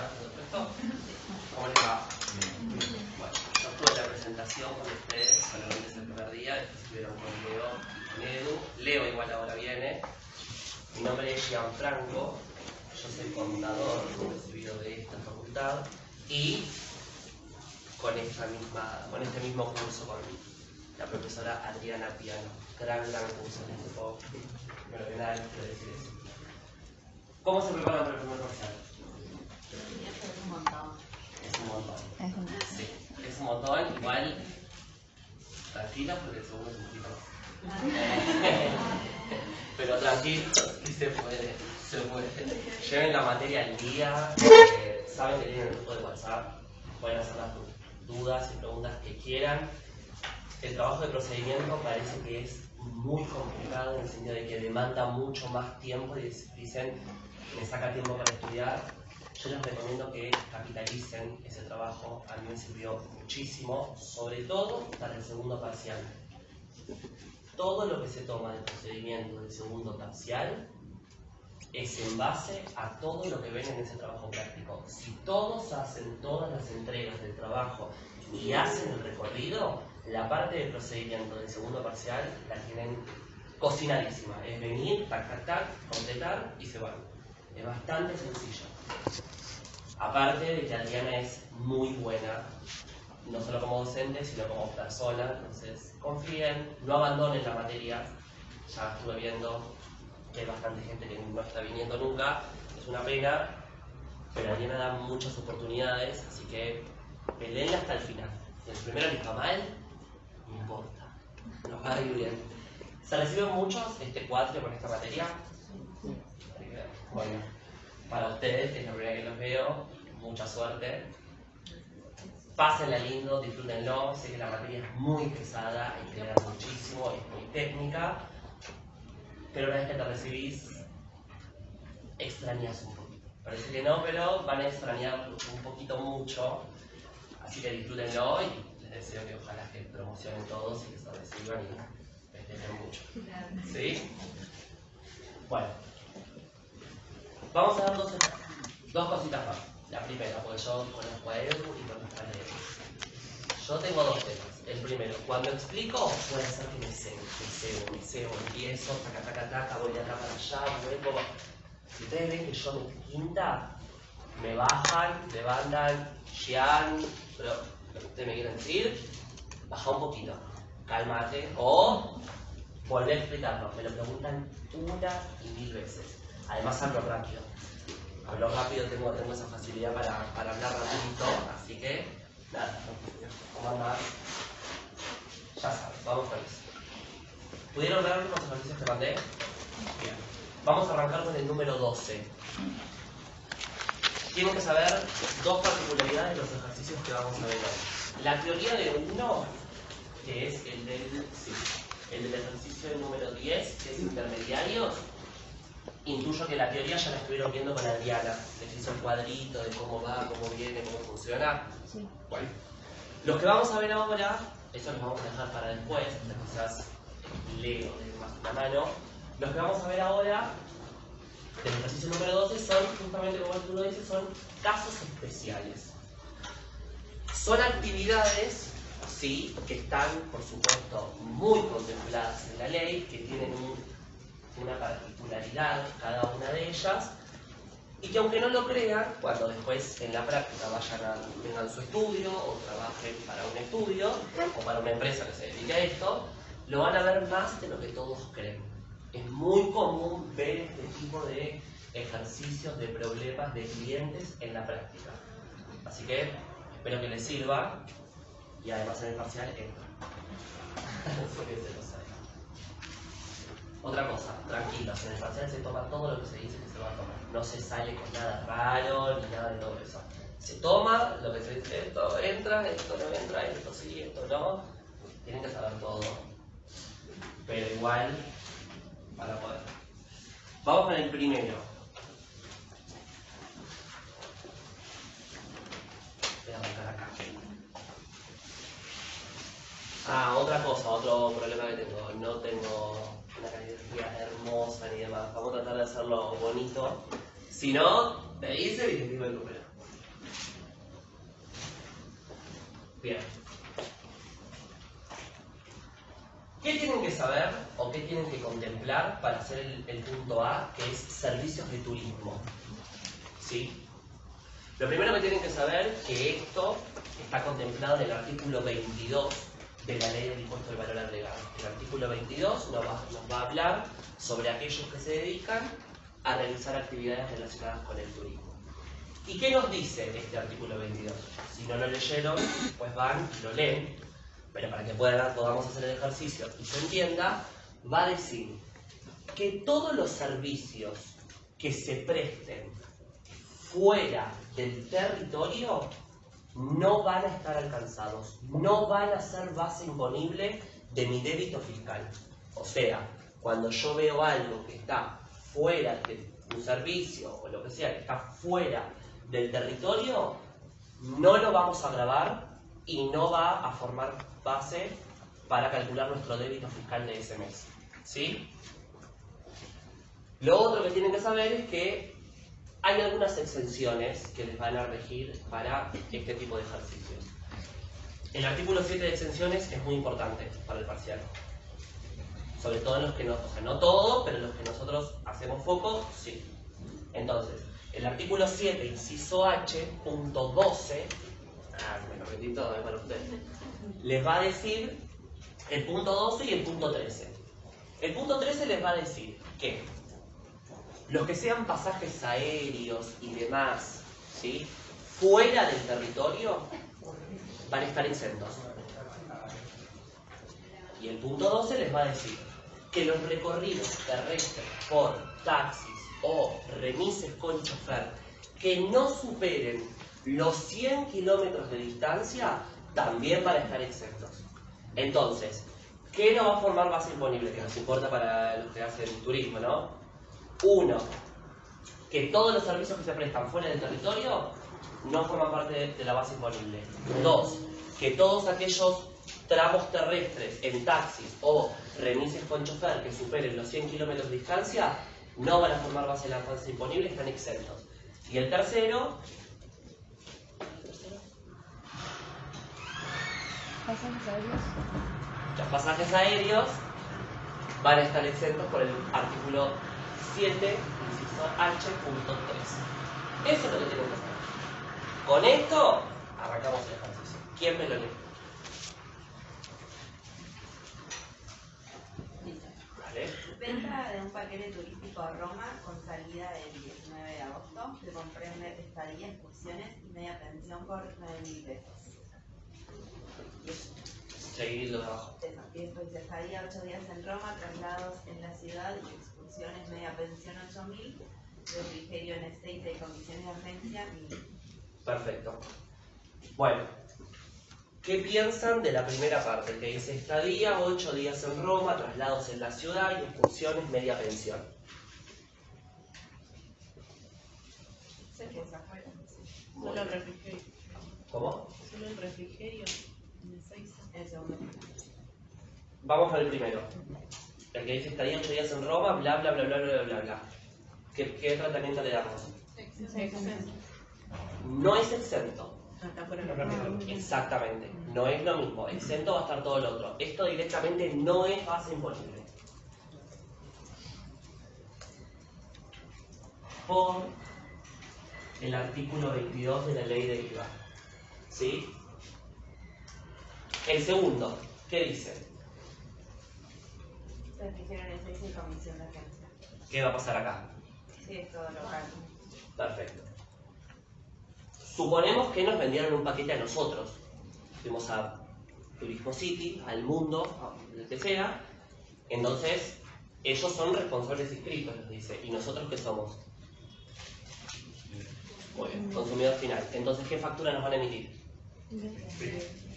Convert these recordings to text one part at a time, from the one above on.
¿Todo esto? ¿Cómo les va? Bueno, yo tuve la presentación con ustedes, solamente es el primer día, después estuvieron con Leo y con Edu. Leo igual ahora viene. Mi nombre es Gianfranco, yo soy contador recibido de esta facultad y con este mismo curso con la profesora Adriana Piano. Gran curso, pero que nada, quiero decir eso. ¿Cómo se preparan para el primer parcial? Es un montón. Es un montón. Sí, es un montón. Igual, tranquilos porque el segundo es un poquito más. Pero tranquilos, que se puede. Lleven la materia al día. Saben que tienen el grupo de WhatsApp. Pueden hacer las dudas y preguntas que quieran. El trabajo de procedimiento parece que es muy complicado en el sentido de que demanda mucho más tiempo y dicen, me saca tiempo para estudiar. Yo les recomiendo que capitalicen ese trabajo. A mí me sirvió muchísimo, sobre todo para el segundo parcial. Todo lo que se toma del procedimiento del segundo parcial es en base a todo lo que ven en ese trabajo práctico. Si todos hacen todas las entregas del trabajo y hacen el recorrido, la parte del procedimiento del segundo parcial la tienen cocinadísima. Es venir, tac, completar y se van. Es bastante sencillo. Aparte de que Adriana es muy buena, no solo como docente, sino como persona. Entonces, confíen, no abandonen la materia. Ya estuve viendo que hay bastante gente que no está viniendo nunca. Es una pena, pero Adriana da muchas oportunidades, así que peleenla hasta el final. Si el primero les va mal, no importa, nos va a ir bien. ¿Se reciben muchos este cuatro con esta materia? Bueno, para ustedes, que es la primera que los veo, mucha suerte. Pásenla lindo, disfrútenlo. Sé que la materia es muy pesada, hay que leer muchísimo, es muy técnica, pero una vez que te recibís, extrañas un poquito. Parece que no, pero van a extrañar un poquito mucho, así que disfrútenlo y les deseo que ojalá que promocionen todos y que se reciban y festejen mucho. ¿Sí? Bueno, vamos a dar dos cositas más. La primera, porque yo conozco a Edu y conozco a Leo. Yo tengo dos temas. El primero, cuando explico, puede ser que me cebo, empiezo, taca, voy de acá para allá, vuelvo. Si ustedes ven que yo me quinta, me bajan, levantan, Gian, pero lo que ustedes me quieren decir, baja un poquito, cálmate, o volver a explicarlo. Me lo preguntan una y mil veces. Además hablo rápido. Tengo esa facilidad para hablar rapidito, así que nada, ¿cómo andar? Ya saben, vamos con eso. ¿Pudieron ver los ejercicios que mandé? Bien. Vamos a arrancar con el número 12. Tienen que saber dos particularidades de los ejercicios que vamos a ver hoy. La teoría de uno, que es el del ejercicio número 10, que es intermediarios. Intuyo que la teoría ya la estuvieron viendo con Adriana. Les hizo el cuadrito de cómo va, cómo viene, cómo funciona. Sí. Bueno, los que vamos a ver ahora, eso los vamos a dejar para después, quizás Leo de más una mano. Los que vamos a ver ahora, del ejercicio número 12, son, justamente como el título dice, son casos especiales. Son actividades, sí, que están, por supuesto, muy contempladas en la ley, que tienen una particularidad cada una de ellas, y que aunque no lo crean, cuando después en la práctica tengan su estudio o trabajen para un estudio o para una empresa que se dedique a esto, lo van a ver más de lo que todos creen. Es muy común ver este tipo de ejercicios, de problemas de clientes en la práctica. Así que espero que les sirva y además en el parcial entra. Otra cosa, tranquilos, en el parcial se toma todo lo que se dice que se va a tomar. No se sale con nada raro ni nada de todo eso. Se toma lo que se dice, esto entra, esto no entra, esto sí, esto no. Tienen que saber todo. Pero igual van a poder. Vamos con el primero. Voy a marcar acá. Otra cosa, otro problema que tengo. No tengo una caligrafía hermosa ni demás. Vamos a tratar de hacerlo bonito. Si no, me dicen y les digo el número. Bien. ¿Qué tienen que saber o qué tienen que contemplar para hacer el punto A, que es servicios de turismo? ¿Sí? Lo primero que tienen que saber es que esto está contemplado en el artículo 22 de la Ley del Impuesto del Valor Agregado. El artículo 22 nos va a hablar sobre aquellos que se dedican a realizar actividades relacionadas con el turismo. ¿Y qué nos dice este artículo 22? Si no lo leyeron, pues van y lo leen, pero para que podamos hacer el ejercicio y se entienda, va a decir que todos los servicios que se presten fuera del territorio no van a estar alcanzados, no van a ser base imponible de mi débito fiscal. O sea, cuando yo veo algo que está fuera de un servicio o lo que sea, que está fuera del territorio, no lo vamos a gravar y no va a formar base para calcular nuestro débito fiscal de ese mes. ¿Sí? Lo otro que tienen que saber es que hay algunas exenciones que les van a regir para este tipo de ejercicios. El artículo 7 de exenciones es muy importante para el parcial. Sobre todo en los que no, o sea, no todo, pero en los que nosotros hacemos foco, sí. Entonces, el artículo 7, inciso H, punto 12, me lo repetí todo para ustedes, les va a decir el punto 12 y el punto 13. El punto 13 les va a decir que los que sean pasajes aéreos y demás, ¿sí?, fuera del territorio, van a estar exentos. Y el punto 12 les va a decir que los recorridos terrestres por taxis o remises con chofer que no superen los 100 kilómetros de distancia también van a estar exentos. Entonces, ¿qué no va a formar base imponible? Que nos importa para los que hacen turismo, ¿no? Uno, que todos los servicios que se prestan fuera del territorio no forman parte de la base imponible. Dos, que todos aquellos tramos terrestres en taxis o remises con chofer que superen los 100 kilómetros de distancia no van a formar base de la base imponible, están exentos. Y el tercero, ¿Pasajes aéreos? los pasajes aéreos van a estar exentos por el artículo 7, inciso H, punto 3. Eso es lo que tenemos que hacer. Con esto, arrancamos el ejercicio. ¿Quién me lo lee? Vale. Venta de un paquete turístico a Roma con salida el 19 de agosto, que comprende estadía, excursiones y media pensión por 9.000 pesos. Seguidlo de abajo. Y después dice estadía 8 días en Roma, traslados en la ciudad y excursiones, media pensión 8.000, refrigerio en aceite y condiciones de agencia 1.000. Perfecto. Bueno, ¿qué piensan de la primera parte? Que dice estadía, 8 días en Roma, traslados en la ciudad y excursiones, media pensión. ¿Se piensa afuera? Solo el refrigerio. ¿Cómo? Solo el refrigerio. En Ezeiza. El segundo. Vamos al primero. El que dice estadía 8 días en Roma, bla, bla, bla, bla, bla, bla, bla. ¿Qué tratamiento le damos? Exento. No es exento. Está fuera de la Exactamente. No es lo mismo. Exento va a estar todo el otro. Esto directamente no es base imponible. Por el artículo 22 de la ley de IVA. ¿Sí? El segundo, ¿qué dice? Refrigerio en aceite y comisión de agencia. ¿Qué va a pasar acá? Sí, es todo local. Perfecto. Suponemos que nos vendieron un paquete a nosotros. Fuimos a Turismo City, al Mundo, a lo que sea. Entonces, ellos son responsables inscritos, nos dice. ¿Y nosotros qué somos? Muy bien, consumidor final. Entonces, ¿qué factura nos van a emitir?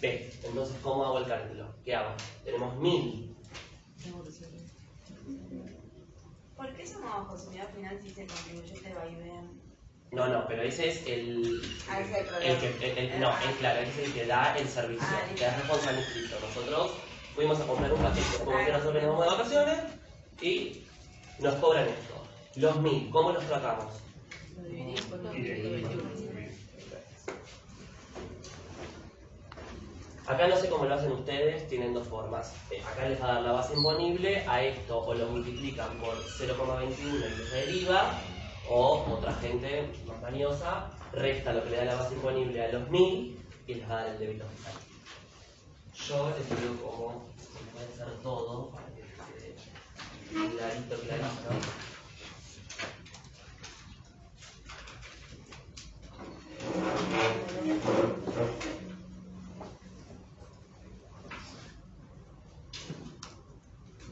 B. Entonces, ¿cómo hago el cálculo? ¿Qué hago? Tenemos 1.000. ¿Por qué somos consumidor final si se contribuyente vaivén? No, pero ese es el... Ah, ese es el El problema. que, no, es claro, ese es el que da el servicio, que es responsable inscrito. Nosotros fuimos a comprar un paquete, como que nosotros nos vamos de vacaciones y nos cobran esto. Los 1.000, ¿cómo los tratamos? Lo dividís por 221. Acá no sé cómo lo hacen ustedes, tienen dos formas. Acá les va a dar la base imponible, a esto o lo multiplican por 0,21 y les deriva, o otra gente más mañosa resta lo que le da la base imponible a los 1000 y les va a dar el débito fiscal. Yo les digo cómo se puede hacer todo para que quede clarito, clarito.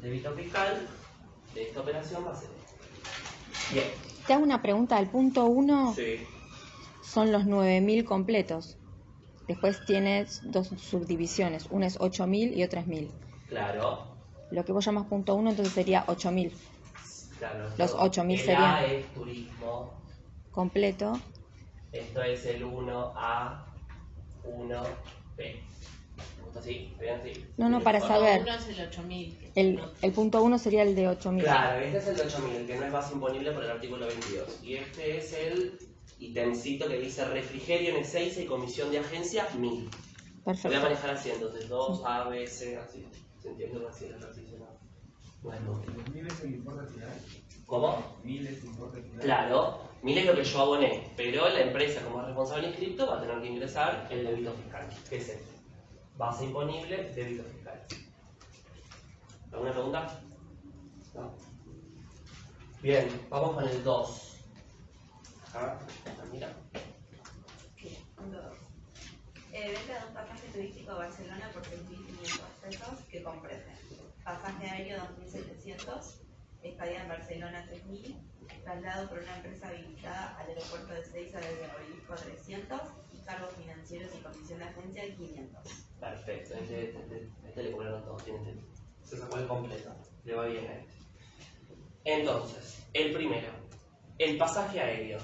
Débito fiscal de esta operación va a ser esto. Bien. Te hago una pregunta. El punto 1 Sí. son los 9000 completos. Después tienes dos subdivisiones. Una es 8000 y otra es 1000. Claro. Lo que vos llamas punto 1 entonces sería 8000 Claro. Los todo. 8000 El serían- A es turismo. completo. Esto es el 1A, 1B. ¿Está así? ¿Está bien así? No, para ¿O saber. Uno es el 8000. El punto 1 sería el de 8000. Claro, este es el de 8000, el que no es base imponible por el artículo 22. Y este es el ítemcito que dice refrigerio en Ezeiza y comisión de agencia 1000. Lo voy a Perfecto. manejar así, entonces 2, A, B, C, así. ¿Se entiende así el ejercicio? No es mucho. ¿Los 1000 es el importe final? ¿Cómo? 1000 es el importe final. Claro, 1000 es lo que yo aboné, pero la empresa como es responsable inscripto va a tener que ingresar el débito fiscal, que es este. Base imponible, débito fiscal. ¿Alguna pregunta? No. Bien, vamos con el 2. Acá, mira. Punto 2. Venta de un pasaje turístico a Barcelona por 6.500 pesos que comprende pasaje aéreo 2.700, estadía en Barcelona 3.000, traslado por una empresa habilitada al aeropuerto de Ezeiza desde Obelisco 300 y cargos financieros y comisión de agencia 500. Perfecto, este le cobraron todos, se sacó el completo, le va bien a este. Entonces, el primero, el pasaje aéreo.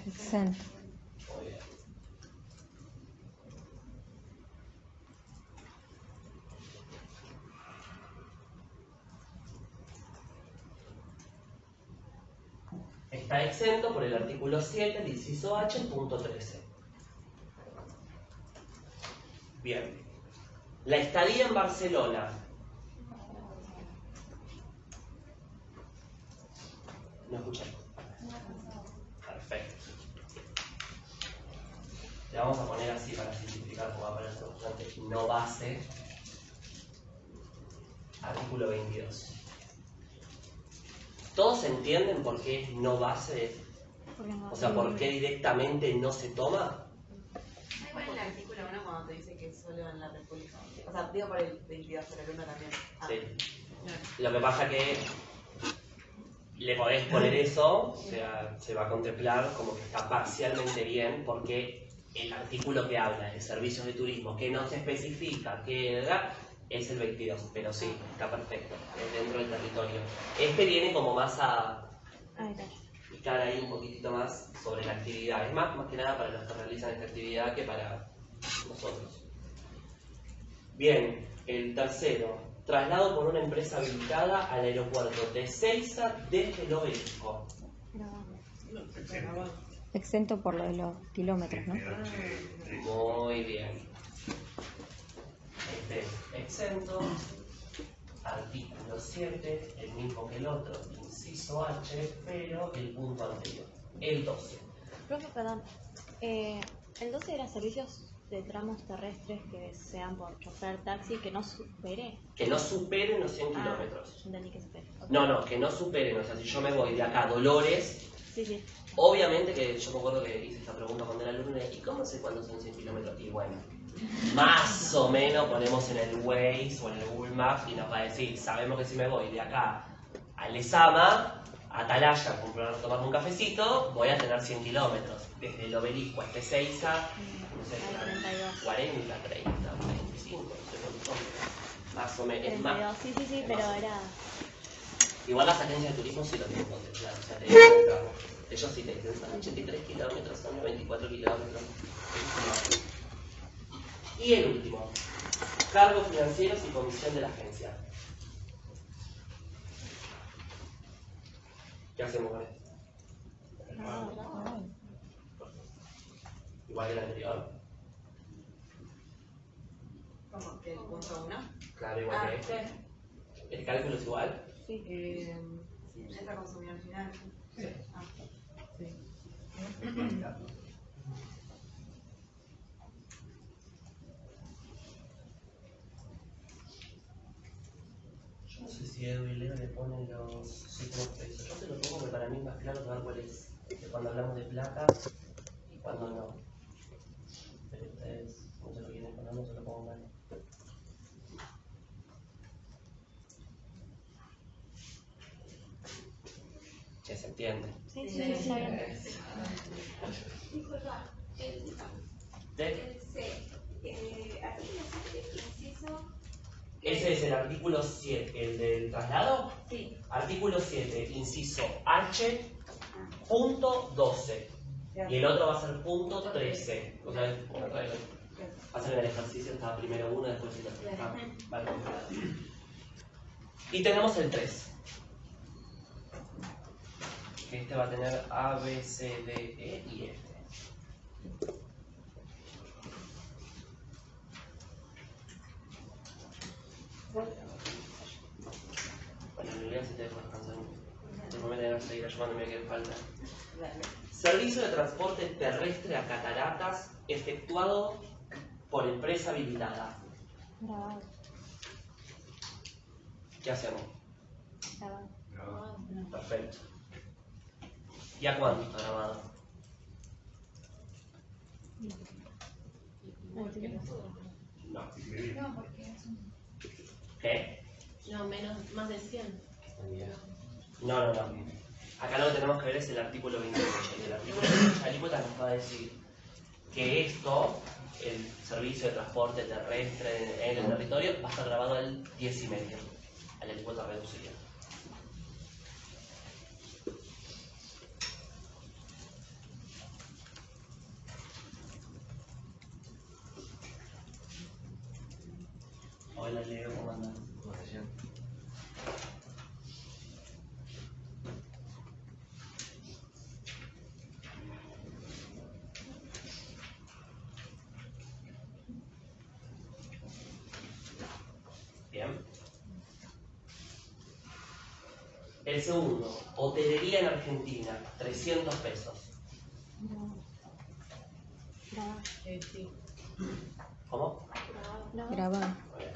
Exento. Muy bien. Está exento por el artículo 7, el inciso H, punto 13. Bien. La estadía en Barcelona. ¿No escuchan? Perfecto. Le vamos a poner así para simplificar, como va a aparecer bastante no base. Artículo 22. ¿Todos entienden por qué es no base? O sea, ¿por qué directamente no se toma? Igual en el artículo 1 cuando te dice que es solo en la República. O sea, digo por el 22, pero el 1 también. Ah. Sí. Lo que pasa que le podés poner eso, o sea, se va a contemplar como que está parcialmente bien, porque el artículo que habla de servicios de turismo, que no se especifica qué edad, es el 22, pero sí, está perfecto, es dentro del territorio. Este viene como más a explicar ahí un poquitito más sobre la actividad. Es más que nada para los que realizan esta actividad que para nosotros. Bien, el tercero, traslado por una empresa habilitada al aeropuerto de Ezeiza desde el Obelisco. Exento por lo de los kilómetros, ¿no? Muy bien. Este es exento, artículo 7, el mismo que el otro, inciso H, pero el punto anterior, el 12. Profe, perdón. El 12 era servicios de tramos terrestres que sean por chofer, taxi, que no supere. Que no superen los 100 kilómetros. Yo entendí que supere. Ok. No, que no superen, o sea, si yo me voy de acá a Dolores, Sí, sí. obviamente que yo me acuerdo que hice esta pregunta cuando era alumno, ¿y cómo sé cuándo son 100 kilómetros? Y bueno, más o menos ponemos en el Waze o en el Google Maps y nos va a decir, sabemos que si me voy de acá a Lezama, a Atalaya, a tomarme un cafecito, voy a tener 100 kilómetros. Desde el Obelisco a Ezeiza, no sé, Hay 42. 40, 30, 25, no sé cuánto son. Más o menos, es más. 32. Sí, es pero más. era. Igual las agencias de turismo sí lo tienen contemplado, o sea, te dicen el tramo. Ellos sí te dicen, son 83 kilómetros, son 24 kilómetros. Y el último, cargos financieros y comisión de la agencia. ¿Qué hacemos con esto? Igual que el anterior. como que el punto 1. Claro, igual que este. ¿El cálculo es igual? Sí. Esa consumidor final. Sí. Ah. Yo no sé si Edu y Leo le ponen los signos pesos. Yo te lo pongo porque para mí es más claro saber cuál es cuando hablamos de plata y cuando no. Pero ustedes, no se lo quieren poner, no se lo pongan. Ya se entiende. Sí, sí, está bien. Disculpa, ¿De? C, artículo 7, inciso. Ese es el artículo 7, el del traslado. Sí. Artículo 7, inciso H, punto 12. Y el otro va a ser punto 13. O sea, hacen el ejercicio, estaba primero uno, después el otro. Ah, vale. Y tenemos el 3. Que este va a tener A, B, C, D, E y este. Bueno, en realidad si te dejo descansar un poco. Me voy a seguir ayudándome que falta. Servicio de transporte terrestre a cataratas efectuado por empresa habilitada. Grabado. ¿Qué hacemos? Grabado. Perfecto. ¿Y a cuánto está grabado? No. No, porque es un. ¿Qué? No, menos, más de 100. No. Acá lo que tenemos que ver es el artículo 28. Y el artículo 28 de alícuota nos va a decir que esto, el servicio de transporte terrestre en el territorio, va a estar grabado al 10,5, a la alícuota reducida. Hola Leo, ¿cómo andas? Bien. El segundo, hotelería en Argentina, 300 pesos. Grabado. Sí. ¿Cómo? Grabado. Grabado. Muy bien.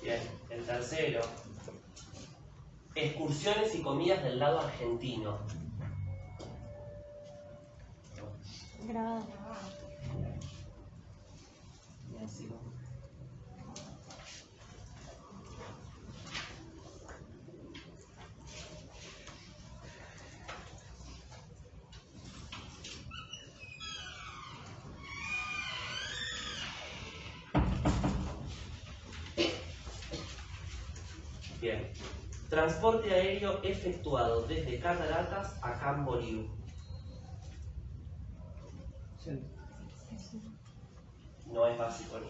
Bien, el tercero, excursiones y comidas del lado argentino. Grabado. Bien, sigo. Bien. Transporte aéreo efectuado desde Cataratas a Camboriú. No es básico.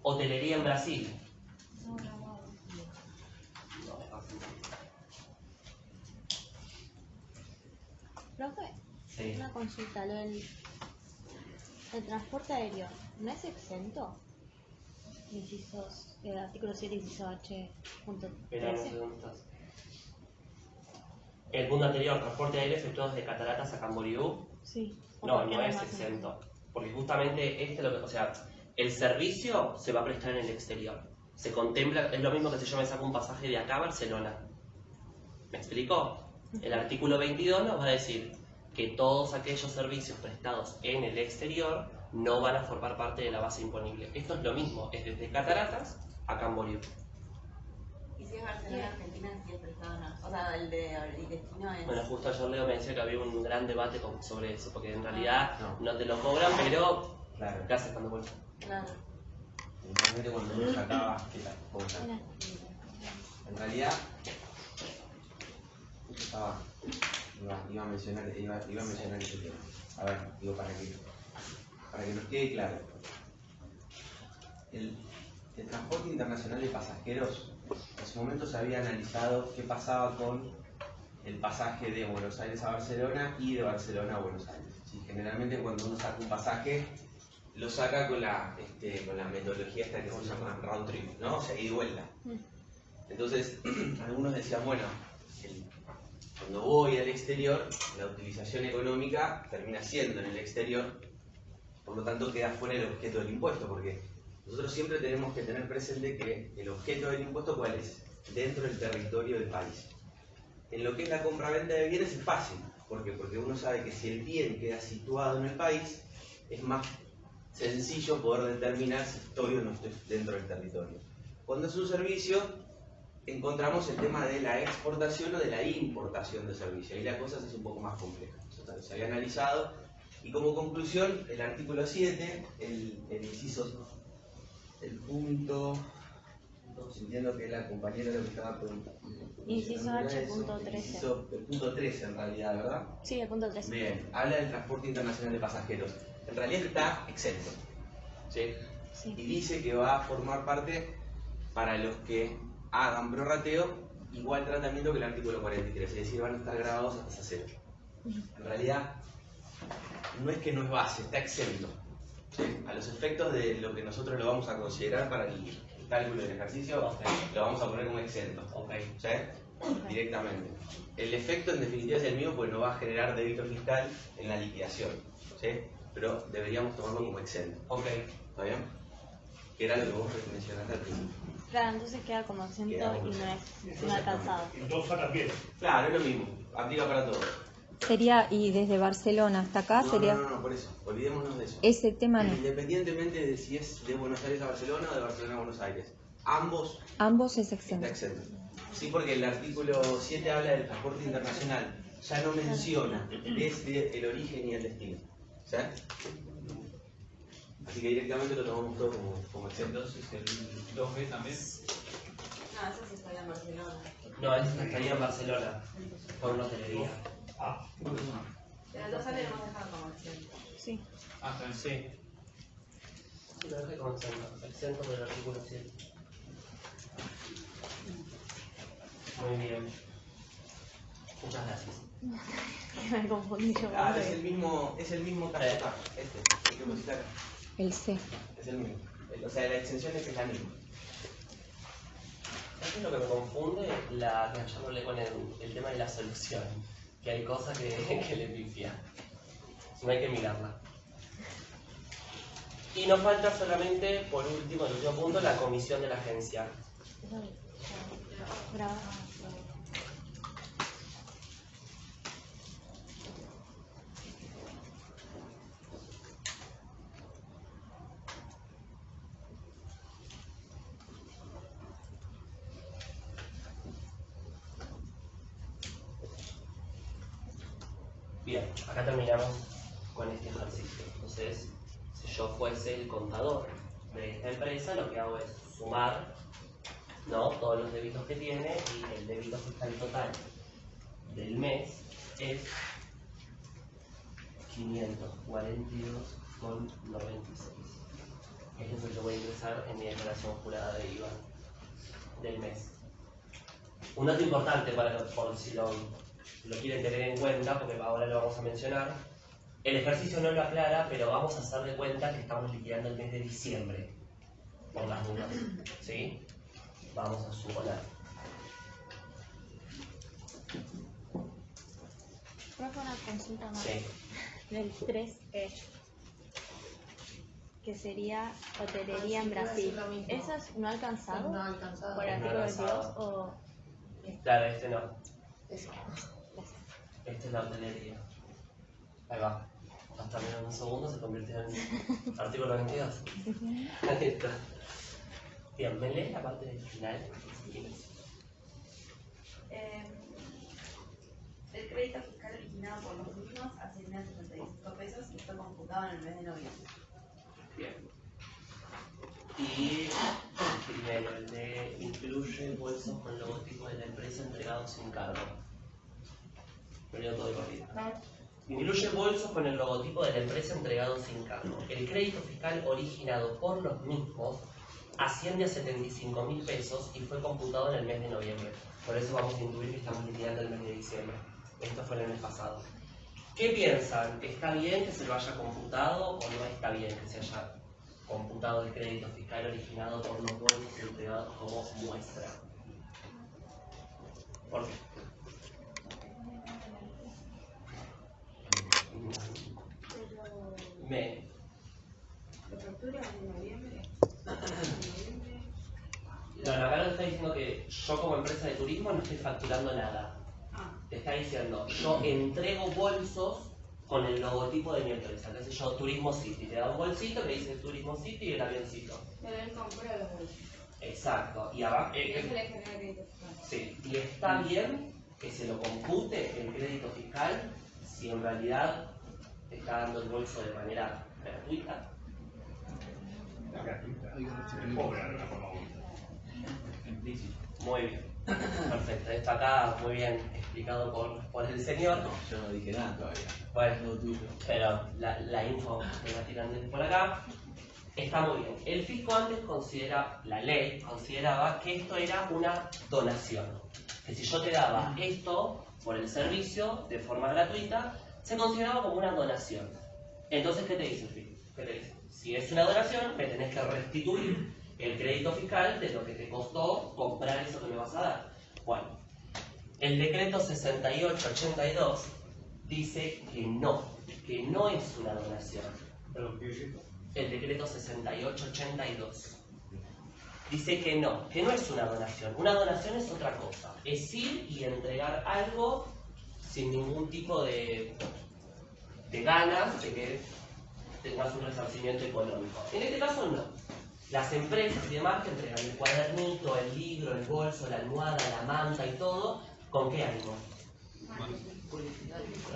Hotelería en Brasil. No, grabado. No es básico. Profe, Sí. una consulta. El transporte aéreo, ¿no es exento? Incisos, artículo 7, inciso H, punto Espera, no sé 13. dónde estás. El punto anterior, transporte aéreo efectuado desde Cataratas a Camboriú. Sí. No, no es exento. Porque justamente lo que, o sea, el servicio se va a prestar en el exterior. Se contempla, es lo mismo que si yo me saco un pasaje de acá a Barcelona. ¿Me explico? El artículo 22 nos va a decir que todos aquellos servicios prestados en el exterior no van a formar parte de la base imponible. Esto es lo mismo, es desde Cataratas a Camboriú. Y si es Barcelona, Argentina, si es prestado o no. O sea, el destino es. Bueno, justo ayer Leo me decía que había un gran debate sobre eso, porque en realidad no te lo cobran, pero Claro. ¿qué haces cuando vuelves? Claro. Normalmente cuando uno sacaba, ¿qué tal? ¿Cómo está? En realidad, iba a mencionar ese tema. A ver, digo para que nos quede claro. El transporte internacional de pasajeros, en su momento se había analizado qué pasaba con el pasaje de Buenos Aires a Barcelona y de Barcelona a Buenos Aires. ¿Sí? Generalmente cuando uno saca un pasaje, lo saca con la metodología esta que se llama round trip, ¿no? O sea, ida y vuelta. Entonces, algunos decían, bueno, cuando voy al exterior, la utilización económica termina siendo en el exterior, por lo tanto queda fuera el objeto del impuesto, porque nosotros siempre tenemos que tener presente que el objeto del impuesto, ¿cuál es? Dentro del territorio del país. En lo que es la compra-venta de bienes es fácil. ¿Por qué? Porque uno sabe que si el bien queda situado en el país, es más sencillo poder determinar si estoy o no estoy dentro del territorio. Cuando es un servicio, encontramos el tema de la exportación o de la importación de servicio. Ahí la cosa es un poco más compleja. Entonces, se había analizado y como conclusión, el artículo 7, el inciso, el punto, entiendo que la compañera lo que estaba preguntando. Inciso H, punto 13. El punto 13 en realidad, ¿verdad? Sí, el punto 13. Bien, habla del transporte internacional de pasajeros. En realidad está exento. ¿Sí? Sí. Y dice que va a formar parte para los que hagan prorrateo igual tratamiento que el artículo 43, es decir, van a estar grabados a tasa cero. En realidad, no es que no es base, está exento. ¿Sí? A los efectos de lo que nosotros lo vamos a considerar para el cálculo del ejercicio, lo vamos a poner como exento. ¿Sí? Directamente. El efecto en definitiva es el mismo, pues no va a generar débito fiscal en la liquidación. ¿Sí? Pero deberíamos tomarlo como exento. ¿Está bien? Que era lo que vos mencionaste al principio. Claro, entonces queda como exento y no es alcanzado. Y todos sacan bien. Claro, es lo mismo. Aplica para todos. Sería, y desde Barcelona hasta acá sería... No, por eso. Olvidémonos de eso. Ese tema no. Independientemente de si es de Buenos Aires a Barcelona o de Barcelona a Buenos Aires. Ambos es exento. Está exento. Sí, porque el artículo 7 habla del transporte internacional. Ya no menciona desde el origen y el destino. ¿Sí? Así que directamente lo tomamos todo como exento. Entonces el 2B también. No, eso sí estaría en Barcelona. No, ese estaría en Barcelona, por una hotelería. Pero el 2A lo hemos dejado como exento. Sí. Sí. Sí, lo dejé como exento. Exento del artículo 7. Muy bien. Muchas gracias. Me confundí yo. Claro, es el mismo caso acá. El que pusiste acá. El C. Es el mismo. O sea, la extensión es la misma. ¿Sabes lo que me confunde? La que ayer hablé con el tema de la solución. Que hay cosas que le pifia. No hay que mirarla. Y nos falta solamente, por último, el último punto, la comisión de la agencia. Bravo. Bien, acá terminamos con este ejercicio. Entonces, si yo fuese el contador de esta empresa, lo que hago es sumar, ¿no?, todos los débitos que tiene, y el débito fiscal total del mes es 542,96. Es lo que yo voy a ingresar en mi declaración jurada de IVA del mes. Un dato importante por si lo quieren tener en cuenta, porque ahora lo vamos a mencionar. El ejercicio no lo aclara, pero vamos a hacer de cuenta que estamos liquidando el mes de diciembre, por las dudas, ¿sí? Vamos a suponer. Profe, una consulta más. Sí. Del 3E, que sería hotelería en Brasil. ¿Eso es no alcanzado? No alcanzado. ¿Por el No artículo 22 alcanzado. o...? Claro, este no. Eso. Esta es la hotelería. Ahí va. Hasta menos de un segundo se convirtió en artículo 22. Ahí está. Bien, ¿me lees la parte del final? El crédito fiscal originado por los mismos asciende a 75 pesos y fue computado en el mes de noviembre. Bien. Y el primero, el de incluye bolsos con logotipo de la empresa entregados sin cargo. Me leo todo de corrido. Incluye bolsos con el logotipo de la empresa entregados sin cargo. El crédito fiscal originado por los mismos asciende a 75.000 pesos y fue computado en el mes de noviembre. Por eso vamos a intuir que estamos liquidando el mes de diciembre. Esto fue el mes pasado. ¿Qué piensan? ¿Está bien que se lo haya computado o no está bien que se haya computado el crédito fiscal originado por los bolsos entregados como muestra? ¿Por qué? ¿La factura de noviembre? No, acá no está diciendo que yo como empresa de turismo no estoy facturando nada. Te está diciendo, yo entrego bolsos con el logotipo de mi empresa. ¿Qué sé yo? Turismo City. Te da un bolsito que dice Turismo City y el avioncito. Pero él compró los bolsitos. Exacto. Y abajo. Y eso le genera crédito fiscal. Sí. Y está bien que se lo compute el crédito fiscal si en realidad te está dando el bolso de manera gratuita. Muy bien. Perfecto. Esto acá muy bien explicado por el señor. No, yo no dije nada todavía. Bueno, Lo tuyo. pero la info que la tiran desde por acá está muy bien. El fisco antes la ley consideraba que esto era una donación. Que si yo te daba esto por el servicio de forma gratuita, se consideraba como una donación. Entonces, ¿qué te dice el fisco? ¿Qué te dice? Si es una donación, me tenés que restituir el crédito fiscal de lo que te costó comprar eso que me vas a dar. Bueno, el decreto 6882 dice que no es una donación. El decreto 6882 dice que no es una donación. Una donación es otra cosa. Es ir y entregar algo sin ningún tipo de ganas de que tengas un resarcimiento económico. En este caso no. Las empresas y demás que entregan el cuadernito, el libro, el bolso, la almohada, la manta y todo, ¿con qué ánimo? Con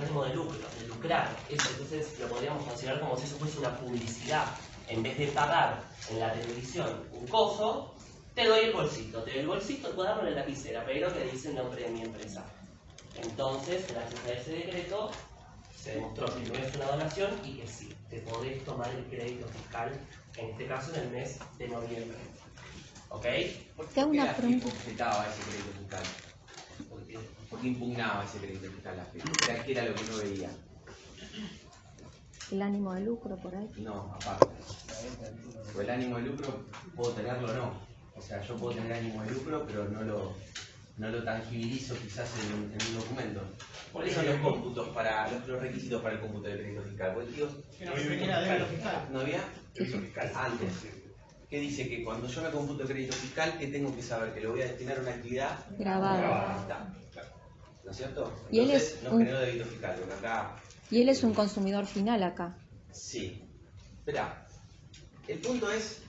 ánimo de lucro, de lucrar. Eso, entonces lo podríamos considerar como si eso fuese una publicidad. En vez de pagar en la televisión un coso, te doy el bolsito, el cuaderno en la lapicera, pero que dice el nombre de mi empresa. Entonces, gracias a ese decreto, se demostró que no es una donación y que sí, te podés tomar el crédito fiscal, en este caso en el mes de noviembre. ¿Ok? ¿Por Te hago qué una la FIP pregunta. objetaba ese crédito fiscal? ¿Por qué impugnaba ese crédito fiscal la FIP? ¿Qué era lo que no veía? El ánimo de lucro por ahí. No, aparte. Pues el ánimo de lucro puedo tenerlo o no. O sea, yo puedo tener ánimo de lucro, pero no lo tangibilizo quizás en un documento. ¿Cuáles son los cómputos los requisitos para el cómputo de crédito fiscal? Pues digo, Era débito fiscal. ¿no había? Antes. ¿Qué dice? Que cuando yo me computo crédito fiscal, ¿qué tengo que saber? Que lo voy a destinar a una actividad Grabado. Ahí está. ¿No es cierto? Y él Entonces, es no un- generó débito fiscal, porque acá Y él es un consumidor final acá. sí. Espera, el punto es,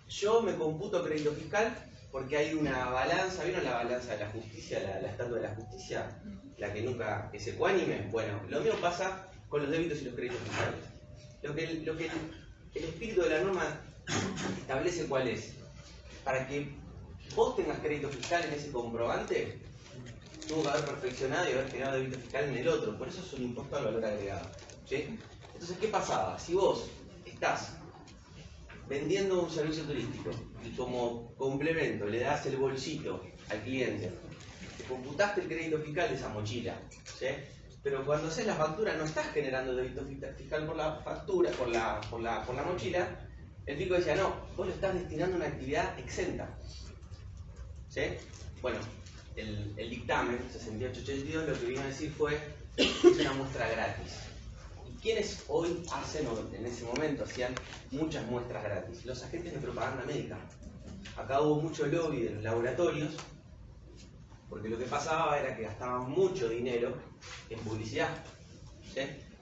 yo me computo crédito fiscal porque hay una balanza, ¿vieron la balanza de la justicia, la estatua de la justicia? La que nunca es ecuánime. Bueno, lo mismo pasa con los débitos y los créditos fiscales. Lo que el espíritu de la norma establece cuál es. Para que vos tengas crédito fiscal en ese comprobante, tuvo que haber perfeccionado y haber generado débito fiscal en el otro. Por eso es un impuesto al valor agregado. ¿Sí? Entonces, ¿qué pasaba? Si vos estás vendiendo un servicio turístico y como complemento le das el bolsito al cliente, te computaste el crédito fiscal de esa mochila, ¿sí? Pero cuando haces la factura no estás generando débito fiscal por la factura, por la mochila. El fisco decía, no, vos lo estás destinando a una actividad exenta. ¿Sí? Bueno, el dictamen 6882 lo que vino a decir fue, es una muestra gratis. ¿Y quiénes hoy hacen, o en ese momento hacían muchas muestras gratis? Los agentes de propaganda médica. Acá hubo mucho lobby de los laboratorios, porque lo que pasaba era que gastaban mucho dinero en publicidad. ¿Sí?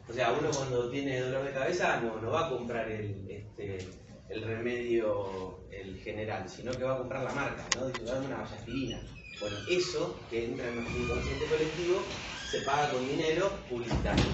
O sea, uno cuando tiene dolor de cabeza no va a comprar el remedio, el general, sino que va a comprar la marca, ¿no? Dice, dame una aspirina. Bueno, eso que entra en nuestro inconsciente colectivo se paga con dinero publicitario.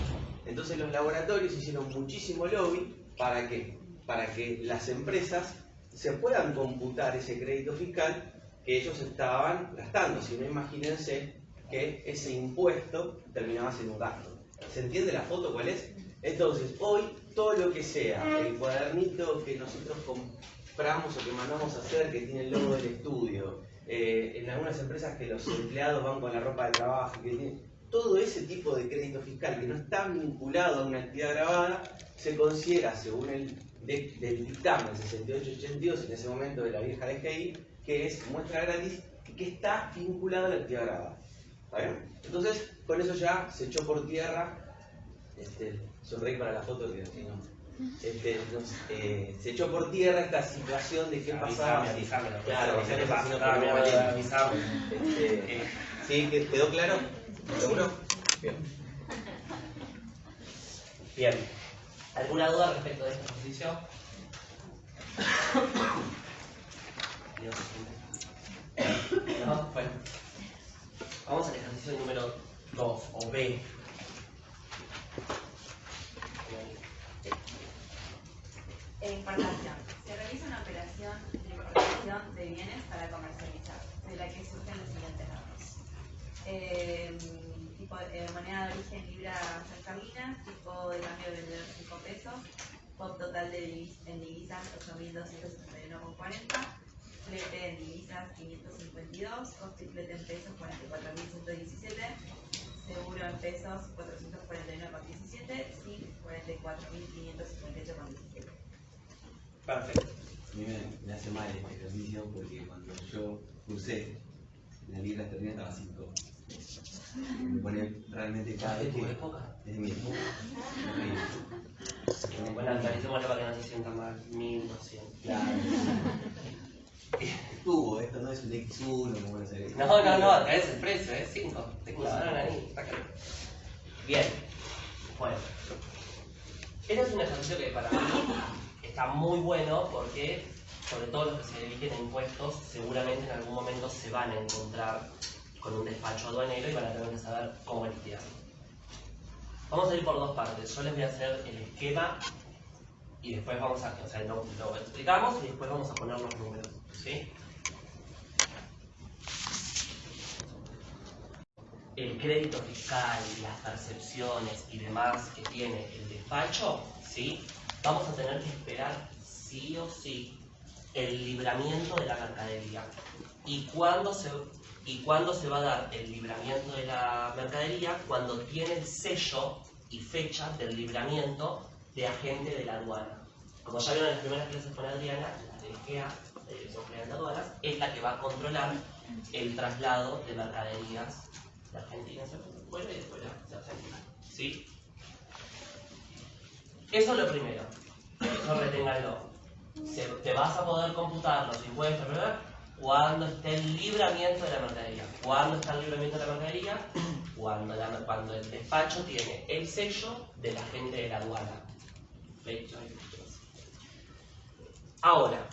Entonces los laboratorios hicieron muchísimo lobby, ¿para qué? Para que las empresas se puedan computar ese crédito fiscal que ellos estaban gastando. Si no, imagínense que ese impuesto terminaba siendo un gasto. ¿Se entiende la foto cuál es? Entonces, hoy todo lo que sea el cuadernito que nosotros compramos o que mandamos a hacer, que tiene el logo del estudio, en algunas empresas que los empleados van con la ropa de trabajo, que tiene, todo ese tipo de crédito fiscal que no está vinculado a una actividad grabada, se considera, según el del dictamen 6882, en ese momento de la vieja DGI, que es muestra gratis y que está vinculado a la actividad grabada. ¿Está bien? Entonces, con eso ya se echó por tierra, sonreí para la foto que si no. Se echó por tierra esta situación de qué pasaba. Avísame, Claro, ¿qué si pasa? no ponemos valente. Avísame. ¿Sí? ¿Quedó claro? ¿Seguro? Bien. Bien. ¿Alguna duda respecto de este ejercicio? ¿No? Bueno. Vamos al ejercicio número 2, o B. Importación. Se realiza una operación de importación de bienes para comercializar, de la que surgen los siguientes datos. Tipo moneda de origen libra esterlina, tipo de cambio vendedor 5 pesos, POP total en divisas 8.261,40, flete en divisas 552, costo y flete en pesos 44.117, seguro en pesos 441,17, SIF 44.558,17. Perfecto. A mí me hace mal este ejercicio porque cuando yo cursé, la libra esterlina estaba 5. Me pone realmente cada ¿De vez tu que... época? Es de mi época. Bueno, actualicémoslo para que no se sienta mal. 1200. Claro. Estuvo, esto no es un X1 como no sé. No, acá es el precio, es 5. Te cruzaron ahí, está claro. Bien. Bueno. Este es un ejercicio que para mí está muy bueno porque, sobre todo los que se dediquen a impuestos, seguramente en algún momento se van a encontrar con un despacho aduanero y van a tener que saber cómo liquidarlo. Vamos a ir por dos partes. Yo les voy a hacer el esquema y después vamos a, o sea, lo explicamos y después vamos a poner los números, ¿sí? El crédito fiscal, las percepciones y demás que tiene el despacho, ¿sí? Vamos a tener que esperar sí o sí el libramiento de la mercadería. ¿Y cuándo se va a dar el libramiento de la mercadería? Cuando tiene el sello y fecha del libramiento de agente de la aduana. Como ya vieron en las primeras clases con Adriana, la DGA, la Dirección General de Aduanas, es la que va a controlar el traslado de mercaderías de Argentina hacia afuera y de fuera de Argentina. ¿Sí? Eso es lo primero. Eso reténganlo. Te vas a poder computar los impuestos, ¿verdad? Cuando esté el libramiento de la mercadería. ¿Cuándo está el libramiento de la mercadería? Cuando el despacho tiene el sello del agente de la aduana. Fecha y fechas. Ahora,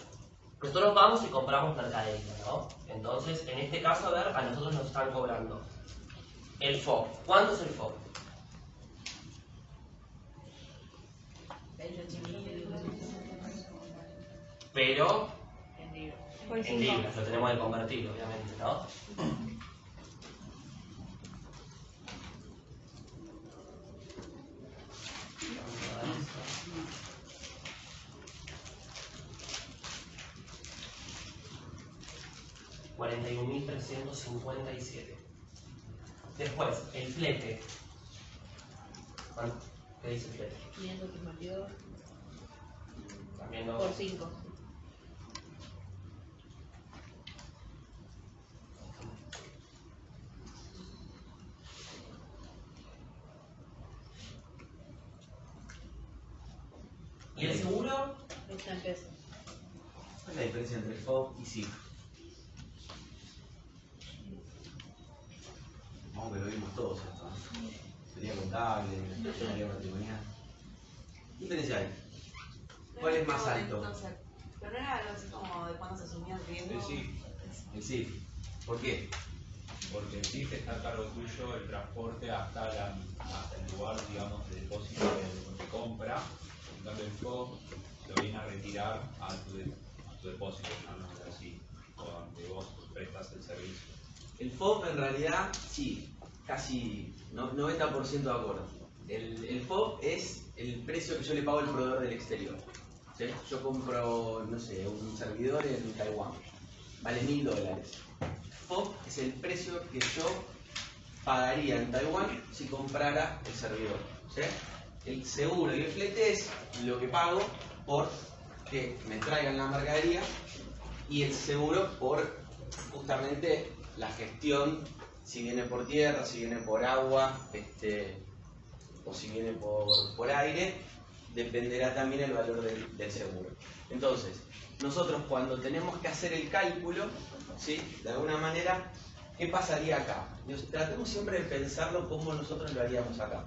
nosotros vamos y compramos mercadería, ¿no? Entonces, en este caso, a ver, a nosotros nos están cobrando el FOB. ¿Cuánto es el FOB? 28.000 Pero en libras. Por en 5. libras, lo tenemos que convertir, obviamente, ¿no? $41.357. Después, el flete. ¿Cuánto? ¿Qué dice el flete? 552 También no. por 5. ¿Y el seguro? Está en pesos. ¿Cuál es la diferencia entre FOB y SIF? Vamos que lo vimos todos esto, ¿no? Sería contable, sería patrimonial. ¿Qué diferencia hay? ¿Cuál es más alto? Pero no era algo así como de cuando se asumía el riesgo. El SIF. ¿Por qué? Porque el SIF está a cargo tuyo el transporte hasta el lugar, digamos, de depósito de compra. En cambio, el FOB lo viene a retirar a tu depósitos, no es así, donde vos prestas el servicio. El FOB en realidad, sí, casi 90% de acuerdo. El FOB es el precio que yo le pago al proveedor del exterior. ¿Sí? Yo compro, no sé, un servidor en Taiwán, vale $1000. FOB es el precio que yo pagaría en Taiwán si comprara el servidor. ¿Sí? El seguro y el flete es lo que pago por que me traigan la mercadería, y el seguro por justamente la gestión, si viene por tierra, si viene por agua, o si viene por aire, dependerá también el valor del seguro. Entonces, nosotros cuando tenemos que hacer el cálculo, ¿sí? De alguna manera, ¿qué pasaría acá? Tratemos siempre de pensarlo como nosotros lo haríamos acá.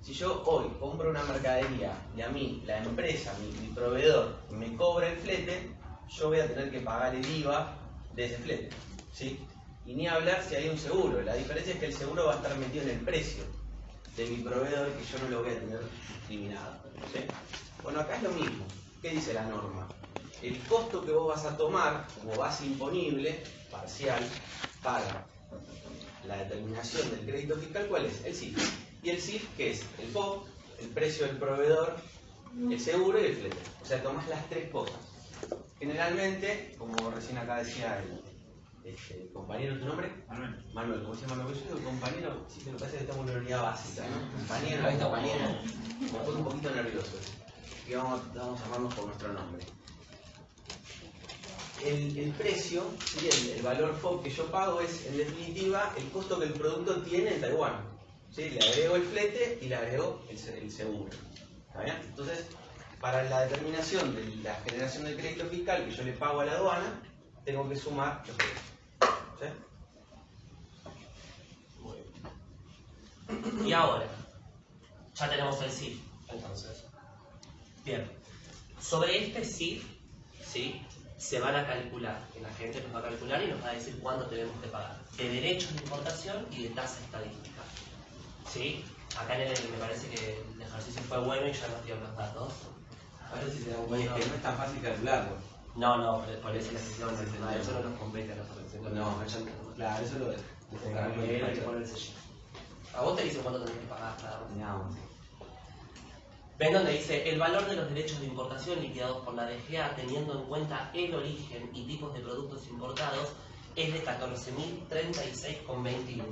Si yo hoy compro una mercadería y a mí, la empresa, mi proveedor, me cobra el flete, yo voy a tener que pagar el IVA de ese flete, ¿sí? Y ni hablar si hay un seguro. La diferencia es que el seguro va a estar metido en el precio de mi proveedor, que yo no lo voy a tener discriminado, ¿sí? Bueno, acá es lo mismo. ¿Qué dice la norma? El costo que vos vas a tomar como base imponible, parcial, para la determinación del crédito fiscal, ¿cuál es? El CIF. ¿Y el CIF qué es? El FOB, el precio del proveedor, el seguro y el flete. O sea, tomás las tres cosas. Generalmente, como recién acá decía el compañero, ¿tu nombre? Manuel. Manuel, ¿cómo se llama? Yo digo compañero, sí, me parece que estamos en una unidad básica, ¿no? Compañero, me pone un poquito nervioso. Y vamos a llamarnos por nuestro nombre. El precio, ¿sí? el valor FOB que yo pago es, en definitiva, el costo que el producto tiene en Taiwán. ¿Sí? Le agrego el flete y le agrego el seguro. ¿Está bien? Entonces, para la determinación de la generación del crédito fiscal que yo le pago a la aduana, tengo que sumar los precios. ¿Sí? Muy bien. Y ahora, ya tenemos el CIF, entonces. Bien. Sobre este CIF, ¿sí? Se van a calcular, el agente nos va a calcular y nos va a decir cuánto tenemos que pagar, de derechos de importación y de tasa estadística. ¿Sí? Acá me parece que el ejercicio fue bueno y ya nos dio los datos. A ver si se dan Oye, cuenta. es que no es tan fácil calcularlo. No, por eso necesitamos eso no nos compete a nosotros. Claro, eso lo Hay que poner el sello. A vos te dice cuánto tenés que pagar cada uno. No. Ven donde dice el valor de los derechos de importación liquidados por la DGA teniendo en cuenta el origen y tipos de productos importados es de 14.036,21.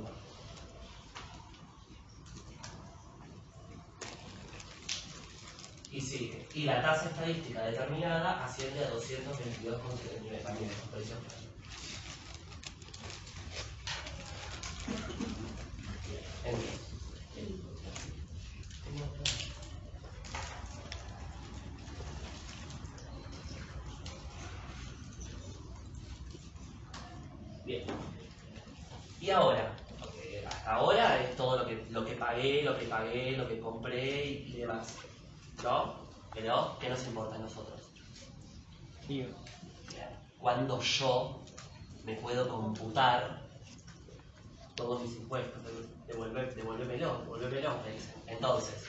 Y sigue. Y la tasa estadística determinada asciende a 222,79 también en los precios. Bien. Y ahora, hasta ahora es todo lo que pagué, lo que compré y demás. ¿No? Pero, ¿qué nos importa a nosotros? Bien. Cuando yo me puedo computar todos mis impuestos, devuélvemelo, me dicen. Entonces,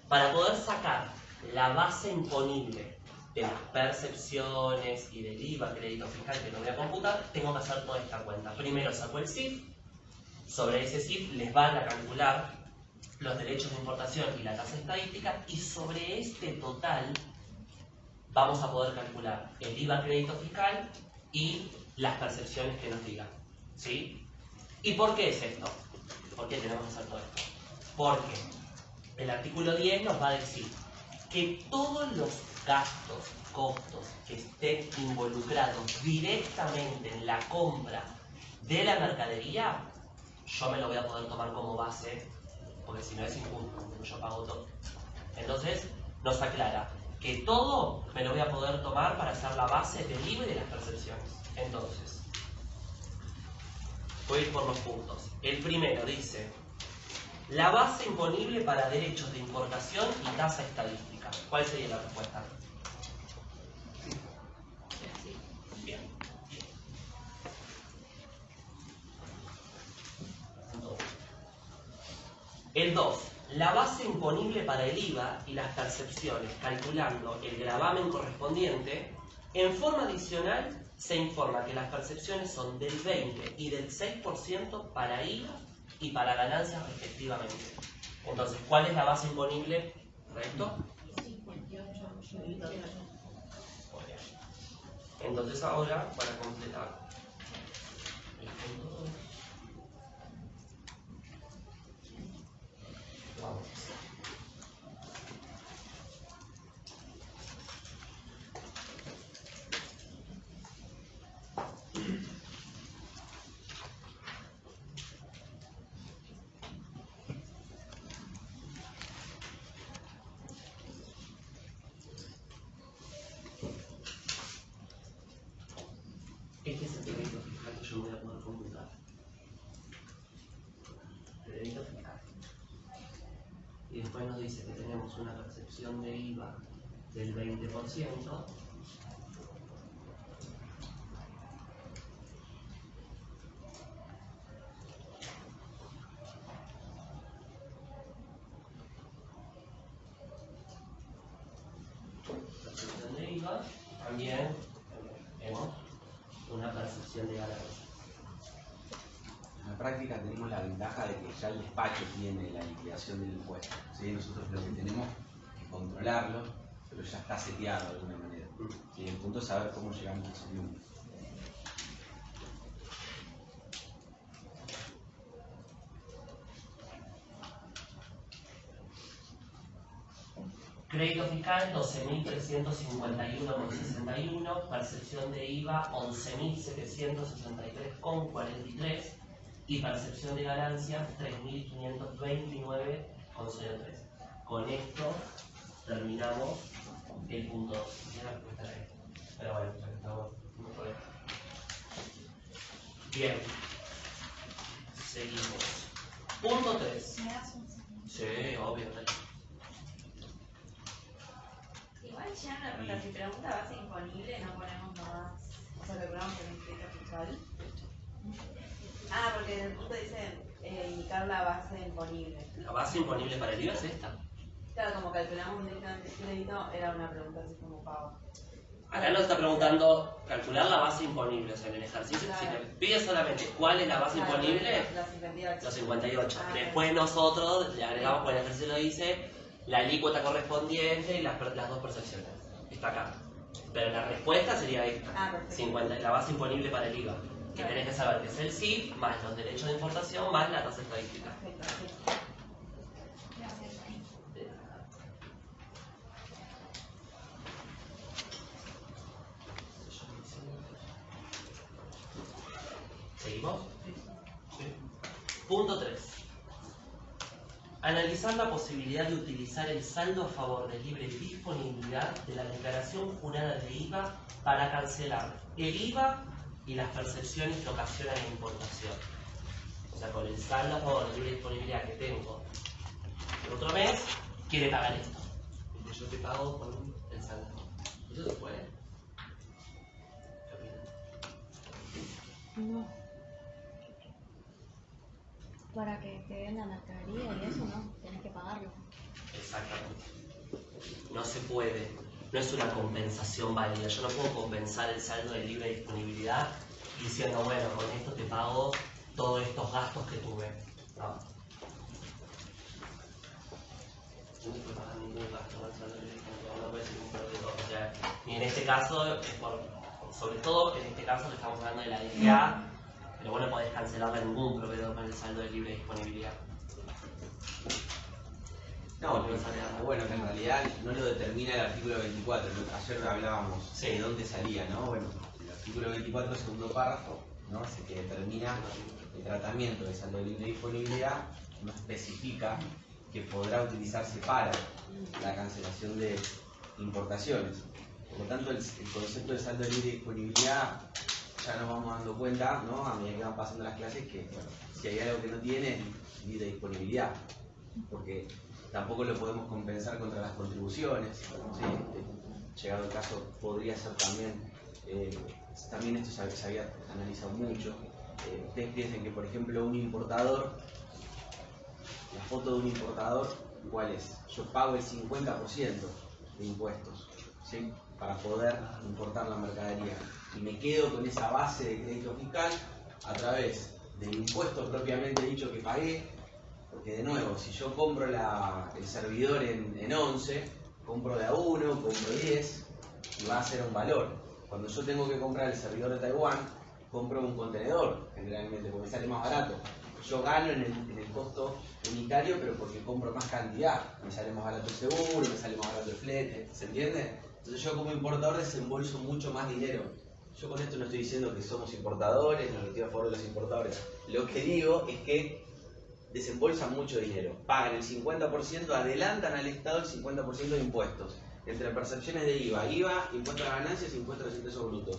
para poder sacar la base imponible de las percepciones y del IVA, crédito fiscal que no voy a computar, tengo que hacer toda esta cuenta. Primero saco el CIF, sobre ese CIF les van a calcular los derechos de importación y la tasa estadística, y sobre este total vamos a poder calcular el IVA, crédito fiscal y las percepciones que nos digan. ¿Sí? ¿Y por qué es esto? ¿Por qué tenemos que hacer todo esto? Porque el artículo 10 nos va a decir que todos los gastos, costos que estén involucrados directamente en la compra de la mercadería, yo me lo voy a poder tomar como base, porque si no es injusto, yo pago todo. Entonces, nos aclara que todo me lo voy a poder tomar para hacer la base del IVA y de las percepciones. Entonces, voy a ir por los puntos. El primero dice, la base imponible para derechos de importación y tasa estadística. ¿Cuál sería la respuesta? Bien. El 2. La base imponible para el IVA y las percepciones, calculando el gravamen correspondiente En forma adicional, se informa que las percepciones son del 20 y del 6% para IVA y para ganancias respectivamente. Entonces, ¿cuál es la base imponible? ¿Correcto? 58. Entonces ahora, para completar el punto 2, vamos. Este es el crédito fiscal que yo voy a poder computar. Crédito fiscal. Y después nos dice que tenemos una percepción de IVA del 20%. Percepción de IVA, también tenemos una percepción de ganancia. En la práctica tenemos la ventaja de que ya el despacho tiene la liquidación del impuesto. ¿Sí? Nosotros lo que tenemos que controlarlo, pero ya está seteado de alguna manera. ¿Sí? El punto es saber cómo llegamos a ese número. Crédito fiscal 12.351,61, percepción de IVA 11.763,43 y percepción de ganancias 3.529,03. Con esto terminamos el punto 2. Pero bueno, ya estamos. Bien, seguimos. Punto 3. ¿Me das un segundo? Sí, obviamente. Igual ya una pregunta, si pregunta base imponible no ponemos más, o sea, calculamos el crédito fiscal. Ah, porque en el punto dice indicar la base imponible. La base imponible para el IVA es esta. Claro, como calculamos directamente el crédito, era una pregunta así como pago. Acá nos está preguntando calcular la base imponible, o sea, en el ejercicio, Claro. si te pide solamente cuál es la base imponible, Los 58. los 58. Ah, Después nosotros le agregamos, pues el ejercicio lo dice, la alícuota correspondiente y las dos percepciones. Está acá. Pero la respuesta sería esta. Ah, perfecto. 50, la base imponible para el IVA. Que Claro. tenés que saber que es el CIF, más los derechos de importación, más la tasa estadística. Perfecto, sí. ¿Seguimos? Sí. Punto 3. Analizar la posibilidad de utilizar el saldo a favor de libre disponibilidad de la declaración jurada de IVA para cancelar el IVA y las percepciones que ocasionan la importación. O sea, con el saldo a favor de libre disponibilidad que tengo el otro mes, quiere pagar esto. Y yo te pago con el saldo. ¿Eso se puede? ¿Qué opinan? No. Para que te den la mercadería y eso, no, tenés que pagarlo. Exactamente. No se puede. No es una compensación válida. Yo no puedo compensar el saldo de libre disponibilidad diciendo, bueno, con esto te pago todos estos gastos que tuve. No. No se puede pagar ningún gasto con el saldo de libre disponibilidad. No puede ser un proveedor. O sea, y en este caso, es sobre todo en este caso que estamos hablando de la DGA, pero vos no podés cancelarle a ningún proveedor con el saldo de libre disponibilidad. No, bueno, que en realidad no lo determina el artículo 24. Ayer hablábamos Sí. de dónde salía, ¿no? Bueno, el artículo 24, segundo párrafo, ¿no? Es el que determina el tratamiento de saldo de libre disponibilidad, no especifica que podrá utilizarse para la cancelación de importaciones. Por lo tanto, el concepto de saldo de libre disponibilidad ya nos vamos dando cuenta, ¿no? A medida que van pasando las clases, que bueno, si hay algo que no tiene, es libre disponibilidad. Porque tampoco lo podemos compensar contra las contribuciones, ¿sí? Llegado el caso, podría ser también, también esto se había analizado mucho. Ustedes piensen que, por ejemplo, un importador, la foto de un importador, ¿cuál es? Yo pago el 50% de impuestos. ¿sí? Para poder importar la mercadería. Y me quedo con esa base de crédito fiscal a través del impuesto propiamente dicho que pagué, porque de nuevo, si yo compro el servidor en 11, compro de a 1, compro 10, y va a ser un valor. Cuando yo tengo que comprar el servidor de Taiwán, compro un contenedor, generalmente, porque me sale más barato. Yo gano en el costo unitario, pero porque compro más cantidad. Me sale más barato el seguro, me sale más barato el flete, ¿se entiende? Entonces yo como importador desembolso mucho más dinero. Yo con esto no estoy diciendo que somos importadores, no estoy a favor de los importadores. Lo que digo es que desembolsan mucho dinero. Pagan el 50%, adelantan al Estado el 50% de impuestos. Entre percepciones de IVA, impuesto a las ganancias, impuesto a los ingresos brutos.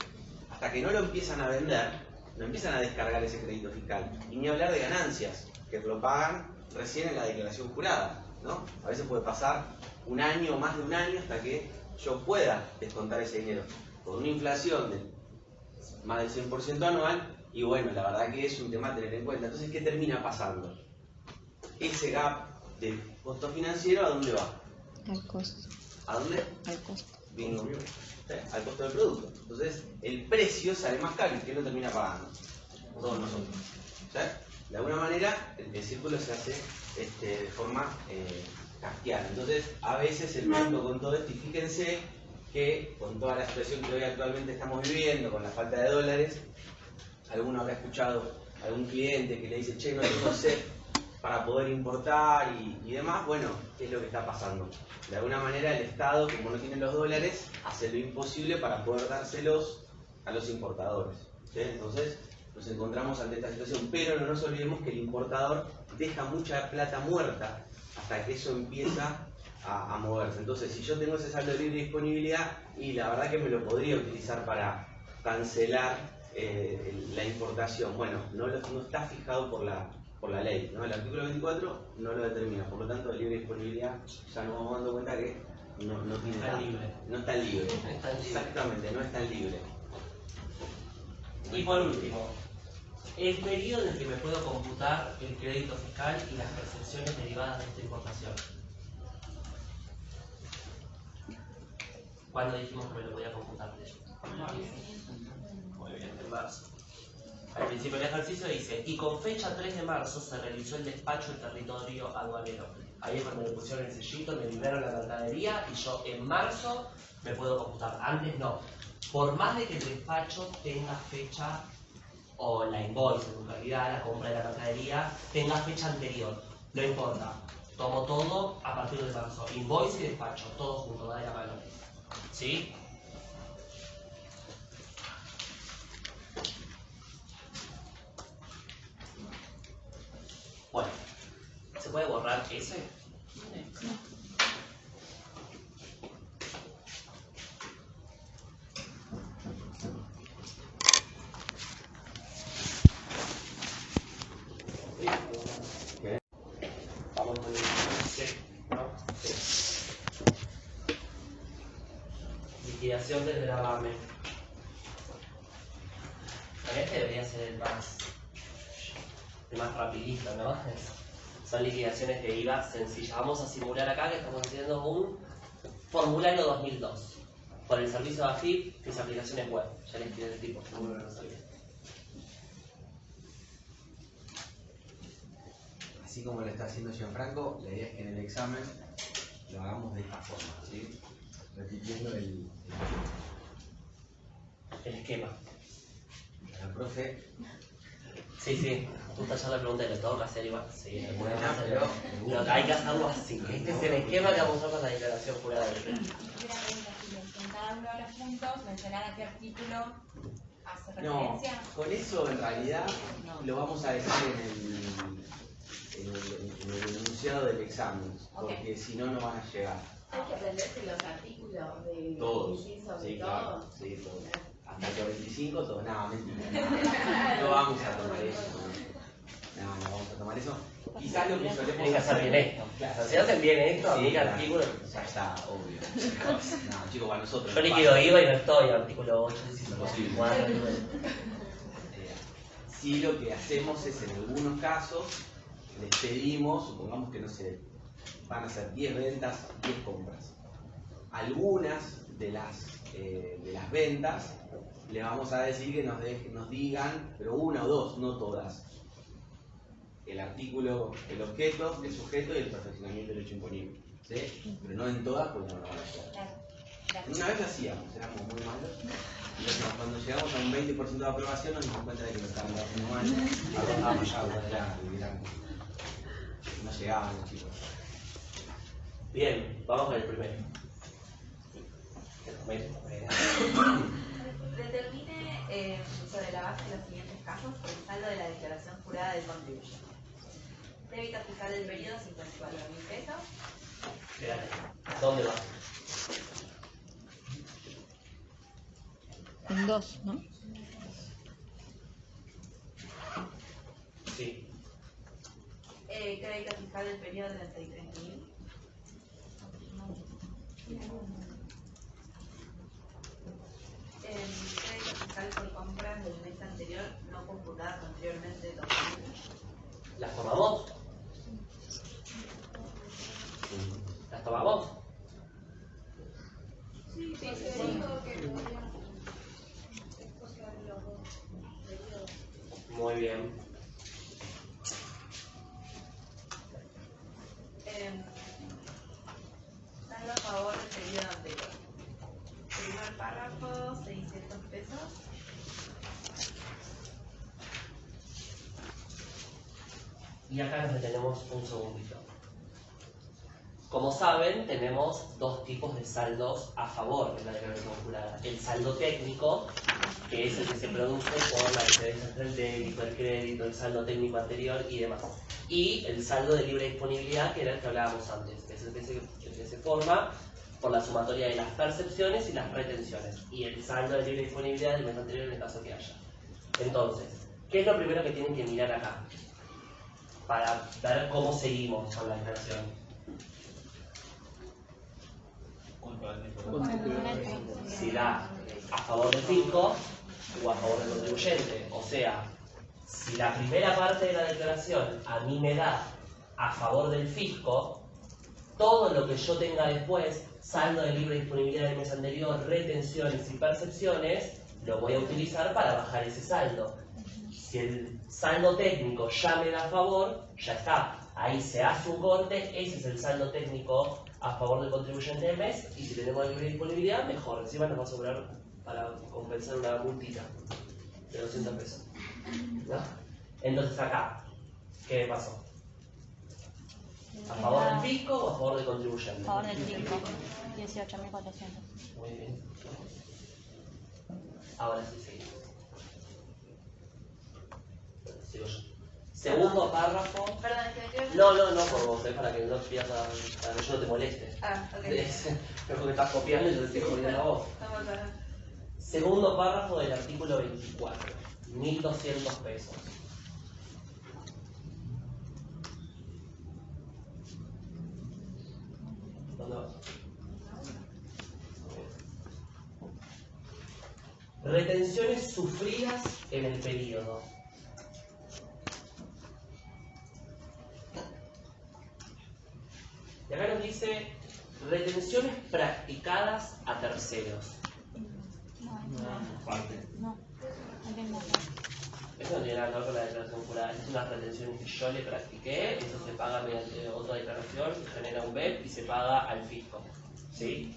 Hasta que no lo empiezan a vender, no empiezan a descargar ese crédito fiscal. Y ni hablar de ganancias, que lo pagan recién en la declaración jurada, ¿no? A veces puede pasar un año o más de un año hasta que yo pueda descontar ese dinero. Con una inflación de más del 100% anual, y bueno, la verdad que es un tema a tener en cuenta. Entonces, ¿qué termina pasando? Ese gap de costo financiero, ¿a dónde va? Al costo. ¿A dónde? Al costo. Bingo. ¿Sí? Al costo del producto. Entonces, el precio sale más caro. ¿Y quién lo termina pagando? Todos nosotros. ¿Sí? De alguna manera, el círculo se hace de forma kafkiana. Entonces, a veces el punto con todo esto, y fíjense que con toda la situación que hoy actualmente estamos viviendo, con la falta de dólares, alguno habrá escuchado a algún cliente que le dice, che, no tengo CEF para poder importar y demás. Bueno, ¿qué es lo que está pasando? De alguna manera el Estado, como no tiene los dólares, hace lo imposible para poder dárselos a los importadores. ¿Sí? Entonces nos encontramos ante esta situación, pero no nos olvidemos que el importador deja mucha plata muerta hasta que eso empieza a moverse. Entonces, si yo tengo ese saldo de libre disponibilidad, y la verdad que me lo podría utilizar para cancelar la importación, bueno, no está fijado por la ley, ¿no? El artículo 24 no lo determina, por lo tanto, de libre disponibilidad ya nos vamos dando cuenta que no tiene Está libre. No está libre. No está libre. Exactamente, no está libre. Y por último, el periodo en el que me puedo computar el crédito fiscal y las percepciones derivadas de esta importación. ¿Cuándo dijimos que me lo voy a computar? Muy bien, en marzo. Al principio del ejercicio dice, y con fecha 3 de marzo se realizó el despacho del territorio aduanero. Ahí es cuando me pusieron el sellito, me liberaron la mercadería y yo en marzo me puedo computar. Antes no. Por más de que el despacho tenga fecha, o la invoice, en realidad la compra de la mercadería, tenga fecha anterior. No importa. Tomo todo a partir de marzo. Invoice y despacho, todo junto, da de la mano. ¿Sí? Bueno, ¿se puede borrar ese? Vamos con el sí, ¿no? Sí. Liquidación del gravamen. Este debería ser el más rapidito, ¿no? Son liquidaciones de IVA sencillas. Vamos a simular acá que estamos haciendo un formulario 2002 por el servicio de AFIP, mis aplicaciones web. Ya les tiré el tipo, seguro que no sabía. Así como lo está haciendo Gianfranco, la idea es que en el examen lo hagamos de esta forma, ¿sí? Repitiendo el esquema. La profe. Sí. Justo ayer la pregunta le toca hacer igual. Sí, Bueno, pero hay que hacerlo así. Este es el esquema que vamos a usar para la declaración jurada de fe. En cada uno de los puntos mencionar a qué artículo hace No, referencia. con eso en realidad lo vamos a dejar en el enunciado del examen, porque si no, no van a llegar. Hay que aprenderse los artículos de Todos. incisos Sí, de claro. todos. Sí, todos. Hasta el 45, todos. No, mentira. No vamos a tomar eso. No vamos a tomar eso. Quizás lo que solemos Tienen que hacer bien esto. Claro, si hacen bien esto, sí, ¿qué claro. artículo? Ya está, obvio. No, chicos, para nosotros. Yo no liquido pasa. IVA y no estoy, artículo 8, 16, Imposible. 4. Sí, lo que hacemos es, en algunos casos, les pedimos, supongamos que no sé, van a ser 10 ventas, 10 compras. algunas de las ventas le vamos a decir que nos digan, pero una o dos, no todas, el artículo, el objeto, el sujeto y el perfeccionamiento del hecho imponible. ¿Sí? Pero no en todas, porque no lo van a hacer. Una vez lo hacíamos, éramos muy malos. Y cuando llegamos a un 20% de aprobación nos dimos cuenta de que lo estábamos haciendo mal. Arrojábamos ya adelante, no llegaban los chicos. Bien, vamos con el primero. Determine sobre la base de los siguientes casos el saldo de la declaración jurada del contribuyente. Débito fiscal del periodo 54.000 pesos. Espérate, ¿dónde vas? En 2, ¿no? Sí. Crédito fiscal del periodo 33.000. Crédito fiscal por compras del mes anterior no computadas anteriormente de 2000. ¿Las tomamos? ¿Las tomamos? Sí, porque dijo que podían escoger los dos periodos. Muy bien. Saldo a favor del periodo anterior. Primer párrafo, 600 pesos. Y acá nos detenemos un segundito. Como saben, tenemos dos tipos de saldos a favor de la declaración jurada. El saldo técnico, que es el que se produce por la diferencia entre el débito, el crédito, el saldo técnico anterior y demás. Y el saldo de libre disponibilidad, que era el que hablábamos antes, que es el que se forma por la sumatoria de las percepciones y las retenciones. Y el saldo de libre disponibilidad del mes anterior en el caso que haya. Entonces, ¿qué es lo primero que tienen que mirar acá? Para ver cómo seguimos con la declaración. Si da a favor del fisco o a favor del contribuyente. O sea, si la primera parte de la declaración a mí me da a favor del fisco, todo lo que yo tenga después, saldo de libre disponibilidad del mes anterior, retenciones y percepciones, lo voy a utilizar para bajar ese saldo. Si el saldo técnico ya me da a favor, ya está. Ahí se hace un corte, ese es el saldo técnico a favor del contribuyente del mes, y si tenemos libre disponibilidad, mejor. Encima nos va a sobrar para compensar una multita de 200 pesos. ¿No? Entonces acá, ¿qué me pasó? ¿A favor del fisco o a favor del contribuyente? A favor del fisco, 18.400. Muy bien. Ahora sí, seguimos. Sigo yo. Segundo párrafo. Perdón, es que me quedo. No, por vos, para que no pierdas, para que yo no te moleste. Ah, ok. Mejor que estás copiando y yo te estoy jodiendo a vos. Estamos acá. Segundo párrafo del artículo 24, 1.200 pesos. ¿Dónde vas? Retenciones sufridas en el periodo. Y acá nos dice retenciones practicadas a terceros. No tengo nada. Eso no tiene nada que ver con la declaración jurada. Es una retención que yo le practiqué, eso se paga mediante otra declaración, se genera un BEP y se paga al fisco. ¿Sí?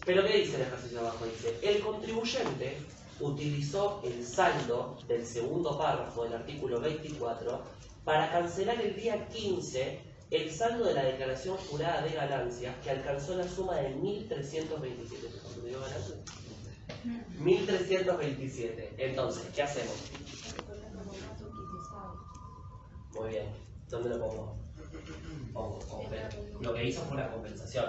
Pero ¿qué dice el ejercicio de abajo? Dice, el contribuyente utilizó el saldo del segundo párrafo del artículo 24 para cancelar el día 15 el saldo de la declaración jurada de ganancias, que alcanzó la suma de 1.327. ¿Cuánto te dio ganancias? 1.327. Entonces, ¿qué hacemos? Muy bien. ¿Dónde lo pongo? Lo que hizo fue una compensación.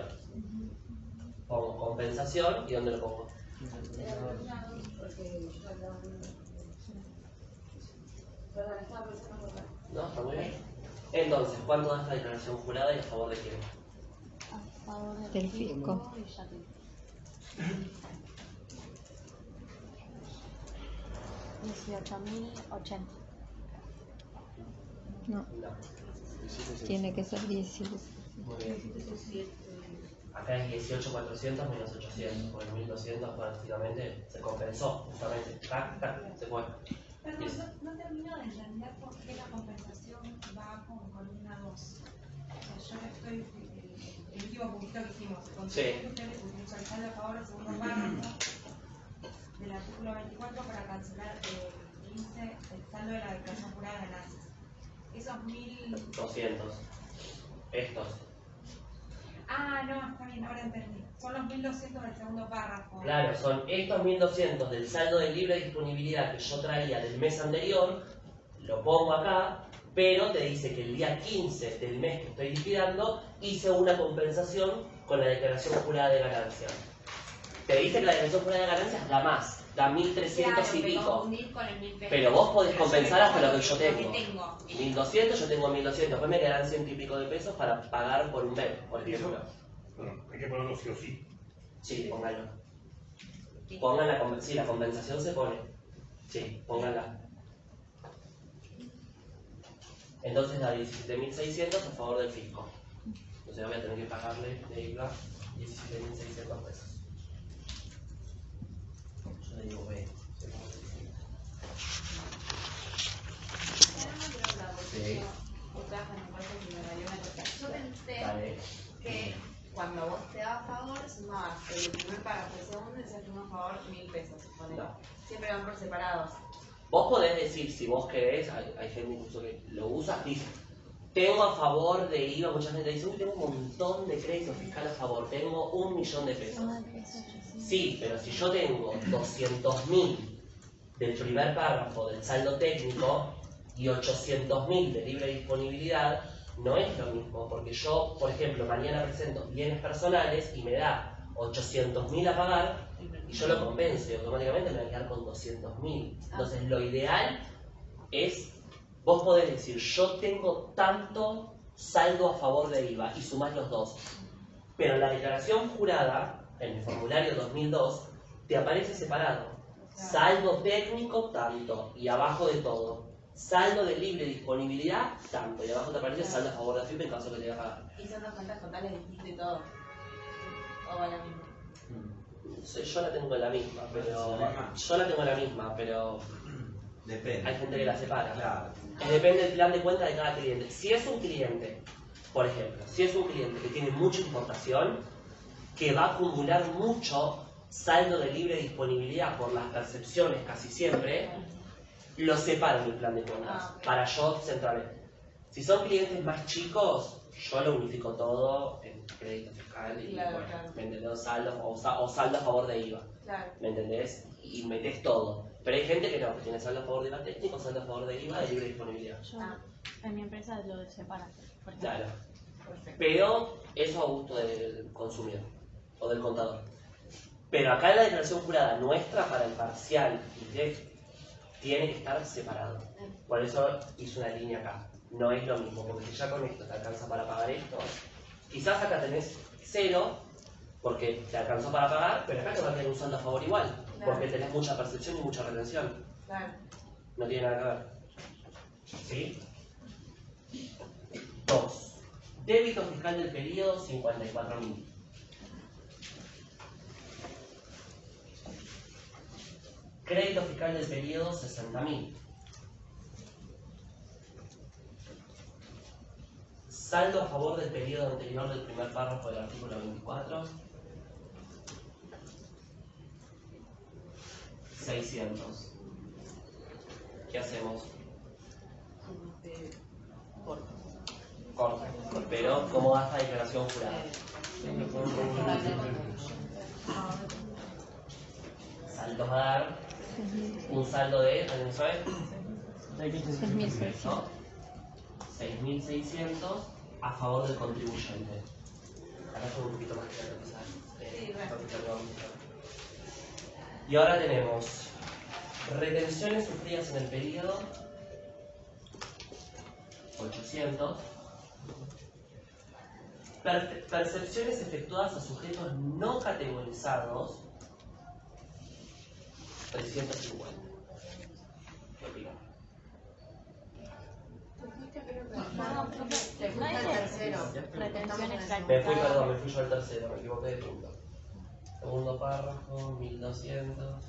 Pongo compensación y ¿dónde lo pongo? No, está muy bien. Entonces, ¿cuánto da esta declaración jurada y a favor de quién? A favor Del fisco. Y ya te- 18.080. No, No. tiene que ser 17. Muy bien. Acá es 18.400 menos 800, porque 1.200 prácticamente se compensó, justamente. Tac, tac, se fue. Perdón, no termino de entender por qué la compensación va con columna 2. O sea, yo estoy, el último puntito que hicimos, Sí. ustedes utilizan el saldo a favor del segundo párrafo del artículo 24 para cancelar el 15, el saldo de la declaración jurada de ganancias. Esos 200. Estos. Ah, no, está bien, ahora entendí. Son los 1.200 del segundo párrafo. Claro, son estos 1.200 del saldo de libre disponibilidad que yo traía del mes anterior, lo pongo acá, pero te dice que el día 15 del mes que estoy liquidando hice una compensación con la declaración jurada de ganancia. Te dice que la declaración jurada de ganancia es la más, da 1.300 y pico. Con el 1.000 pesos. Pero vos podés compensar hasta lo que yo Lo que tengo. tengo. 1.200, yo tengo 1.200, después me quedan 100 y pico de pesos para pagar por un mes, por ¿Y eso? ejemplo. Bueno, hay que ponerlo sí o sí. Sí, pónganlo. Pongan sí, la compensación se pone. Sí, pónganla. Entonces da 17.600 a favor del fisco. Entonces voy a tener que pagarle de IVA 17.600 pesos. Yo le digo B. Sí. Yo pensé Vale. que cuando vos te das a favor, sumabas el primer párrafo, el segundo y el segundo a favor 1.000 pesos. ponele. No. Siempre van por separados. Vos podés decir, si vos querés, hay gente incluso que lo usa, dice, tengo a favor de IVA, mucha gente dice, uy, tengo un montón de crédito fiscal a favor, tengo 1.000.000 de pesos. Sí, pero si yo tengo 200.000 del primer párrafo del saldo técnico y 800.000 de libre disponibilidad, no es lo mismo, porque yo, por ejemplo, mañana presento bienes personales y me da 800.000 a pagar y yo lo compenso y automáticamente me voy a quedar con 200.000. Entonces, lo ideal es, vos podés decir, yo tengo tanto saldo a favor de IVA y sumás los dos. Pero en la declaración jurada, en el formulario 2002, te aparece separado. Saldo técnico, tanto, y abajo de todo. Saldo de libre disponibilidad, tanto, y abajo te aparece saldo a favor de AFIP en caso que te vaya a pagar. Y son dos cuentas totales distintas y todo. O va la misma. Yo la tengo en la misma, pero... Yo la tengo en la misma, pero... Depende. Hay gente que la separa. Claro. Depende del plan de cuenta de cada cliente. Si es un cliente, por ejemplo, si es un cliente que tiene mucha importación, que va a acumular mucho saldo de libre disponibilidad por las percepciones casi siempre, lo separo en el plan de cuentas, para yo centrarme. Si son clientes más chicos, yo lo unifico todo en crédito fiscal y Claro, bueno, claro. ¿me entendés? Saldo, o saldo a favor de IVA, Claro. ¿me entendés? Y metes todo. Pero hay gente que no, que tiene saldo a favor de IVA técnico, saldo a favor de IVA de libre disponibilidad. Yo en mi empresa lo separa. por ejemplo. Claro. Perfecto. Pero eso a gusto del consumidor o del contador. Pero acá en la declaración jurada nuestra para el parcial y DEF tiene que estar separado. Por eso hice una línea acá. No es lo mismo, porque si ya con esto te alcanza para pagar esto, quizás acá tenés 0, porque te alcanzó para pagar, pero acá te va a tener un saldo a favor igual, porque tenés mucha percepción y mucha retención. Claro. No tiene nada que ver. ¿Sí? 2. Débito fiscal del periodo 54.000. Crédito fiscal del periodo 60.000. Saldo a favor del periodo anterior del primer párrafo del artículo 24. 600. ¿Qué hacemos? Corte. Pero, ¿cómo va esta declaración jurada? Saldos a dar. Un saldo de, ¿alguien sabe? 6.600. ¿No? 6.600 a favor del contribuyente. Acá fue un poquito más claro, quizás. Y ahora tenemos retenciones sufridas en el periodo 800. Percepciones efectuadas a sujetos no categorizados 350. ¿Qué opinan? Te fuiste al tercero. Retención Me extralimitada. fui yo al tercero, me equivoqué de punto. Segundo párrafo, 1200.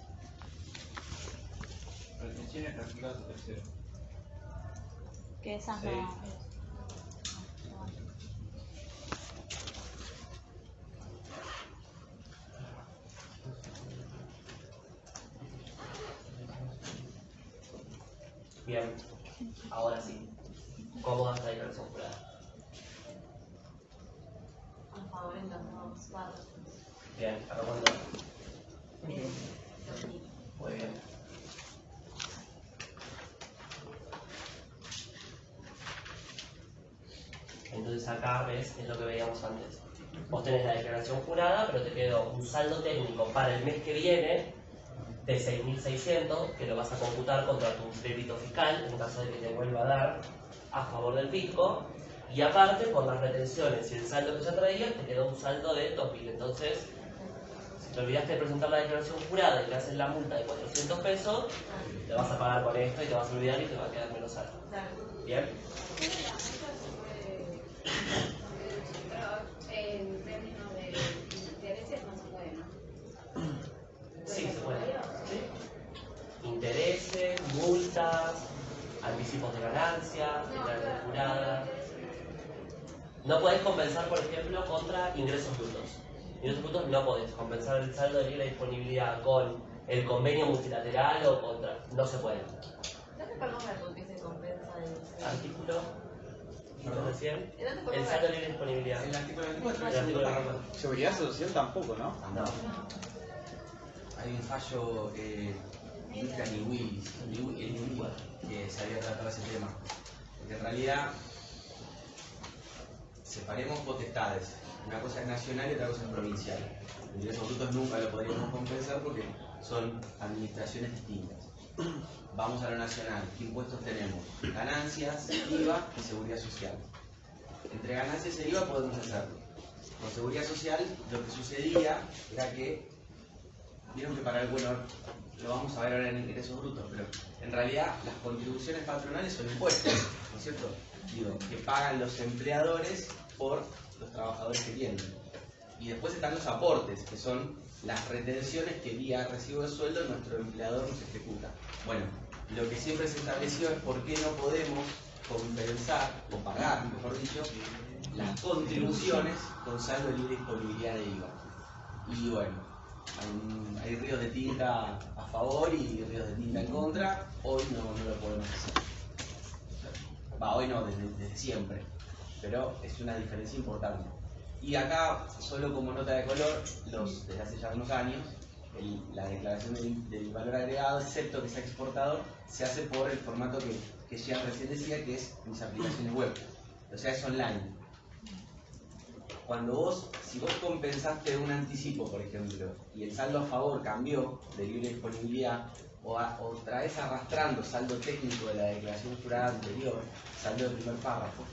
Retenciones calculadas al tercero. Que esas Sí. no. Bien, ahora sí. ¿Cómo va esta declaración jurada? A favor en los dos párrafos. Bien, ¿para cuándo? Muy bien. Entonces acá ves, es lo que veíamos antes. Vos tenés la declaración jurada, pero te quedó un saldo técnico para el mes que viene de 6.600, que lo vas a computar contra tu crédito fiscal, en caso de que te vuelva a dar a favor del fisco. Y aparte, por las retenciones y el saldo que ya traías, te quedó un saldo de 2.000. Entonces, si te olvidaste de presentar la declaración jurada y te hacen la multa de 400 pesos, te vas a pagar con esto y te vas a olvidar y te va a quedar menos saldo. ¿Bien? Pero en términos de intereses no se puede, ¿no? Sí, se puede. ¿Sí? Intereses, multas, anticipos de ganancias, declaración jurada. No podés compensar, por ejemplo, contra ingresos brutos. Ingresos brutos no podés compensar el saldo de libre disponibilidad con el convenio multilateral o contra. No se puede. ¿Dónde pagamos por qué se compensa el Artículo. Recién. ¿Y dónde El podemos saldo de libre disponibilidad. El artículo 24. El artículo 24. Seguridad social tampoco, ¿no? No. Hay un fallo Milton y Willis, que se había tratado ese tema. Porque en realidad separemos potestades. Una cosa es nacional y otra cosa es provincial. Los ingresos brutos nunca lo podríamos compensar porque son administraciones distintas. Vamos a lo nacional. ¿Qué impuestos tenemos? Ganancias, IVA y seguridad social. Entre ganancias e IVA podemos hacerlo. Con seguridad social lo que sucedía era que, vieron que para el bueno, lo vamos a ver ahora en ingresos brutos, pero en realidad las contribuciones patronales son impuestos, ¿no es cierto? Digo, que pagan los empleadores por los trabajadores que tienen. Y después están los aportes, que son las retenciones que vía recibo de sueldo nuestro empleador nos ejecuta. Bueno, lo que siempre se estableció es por qué no podemos compensar, o pagar, mejor dicho, las contribuciones con saldo de libre disponibilidad de IVA. Y bueno, hay ríos de tinta a favor y ríos de tinta en contra. Hoy no lo podemos hacer. Hoy no, desde siempre. Pero es una diferencia importante. Y acá, solo como nota de color, desde hace ya unos años, la declaración del valor agregado, excepto que sea exportador, se hace por el formato que ya recién decía, que es mis aplicaciones web. O sea, es online. Si vos compensaste un anticipo, por ejemplo, y el saldo a favor cambió de libre disponibilidad, o traes arrastrando saldo técnico de la declaración jurada anterior, saldo del primer párrafo,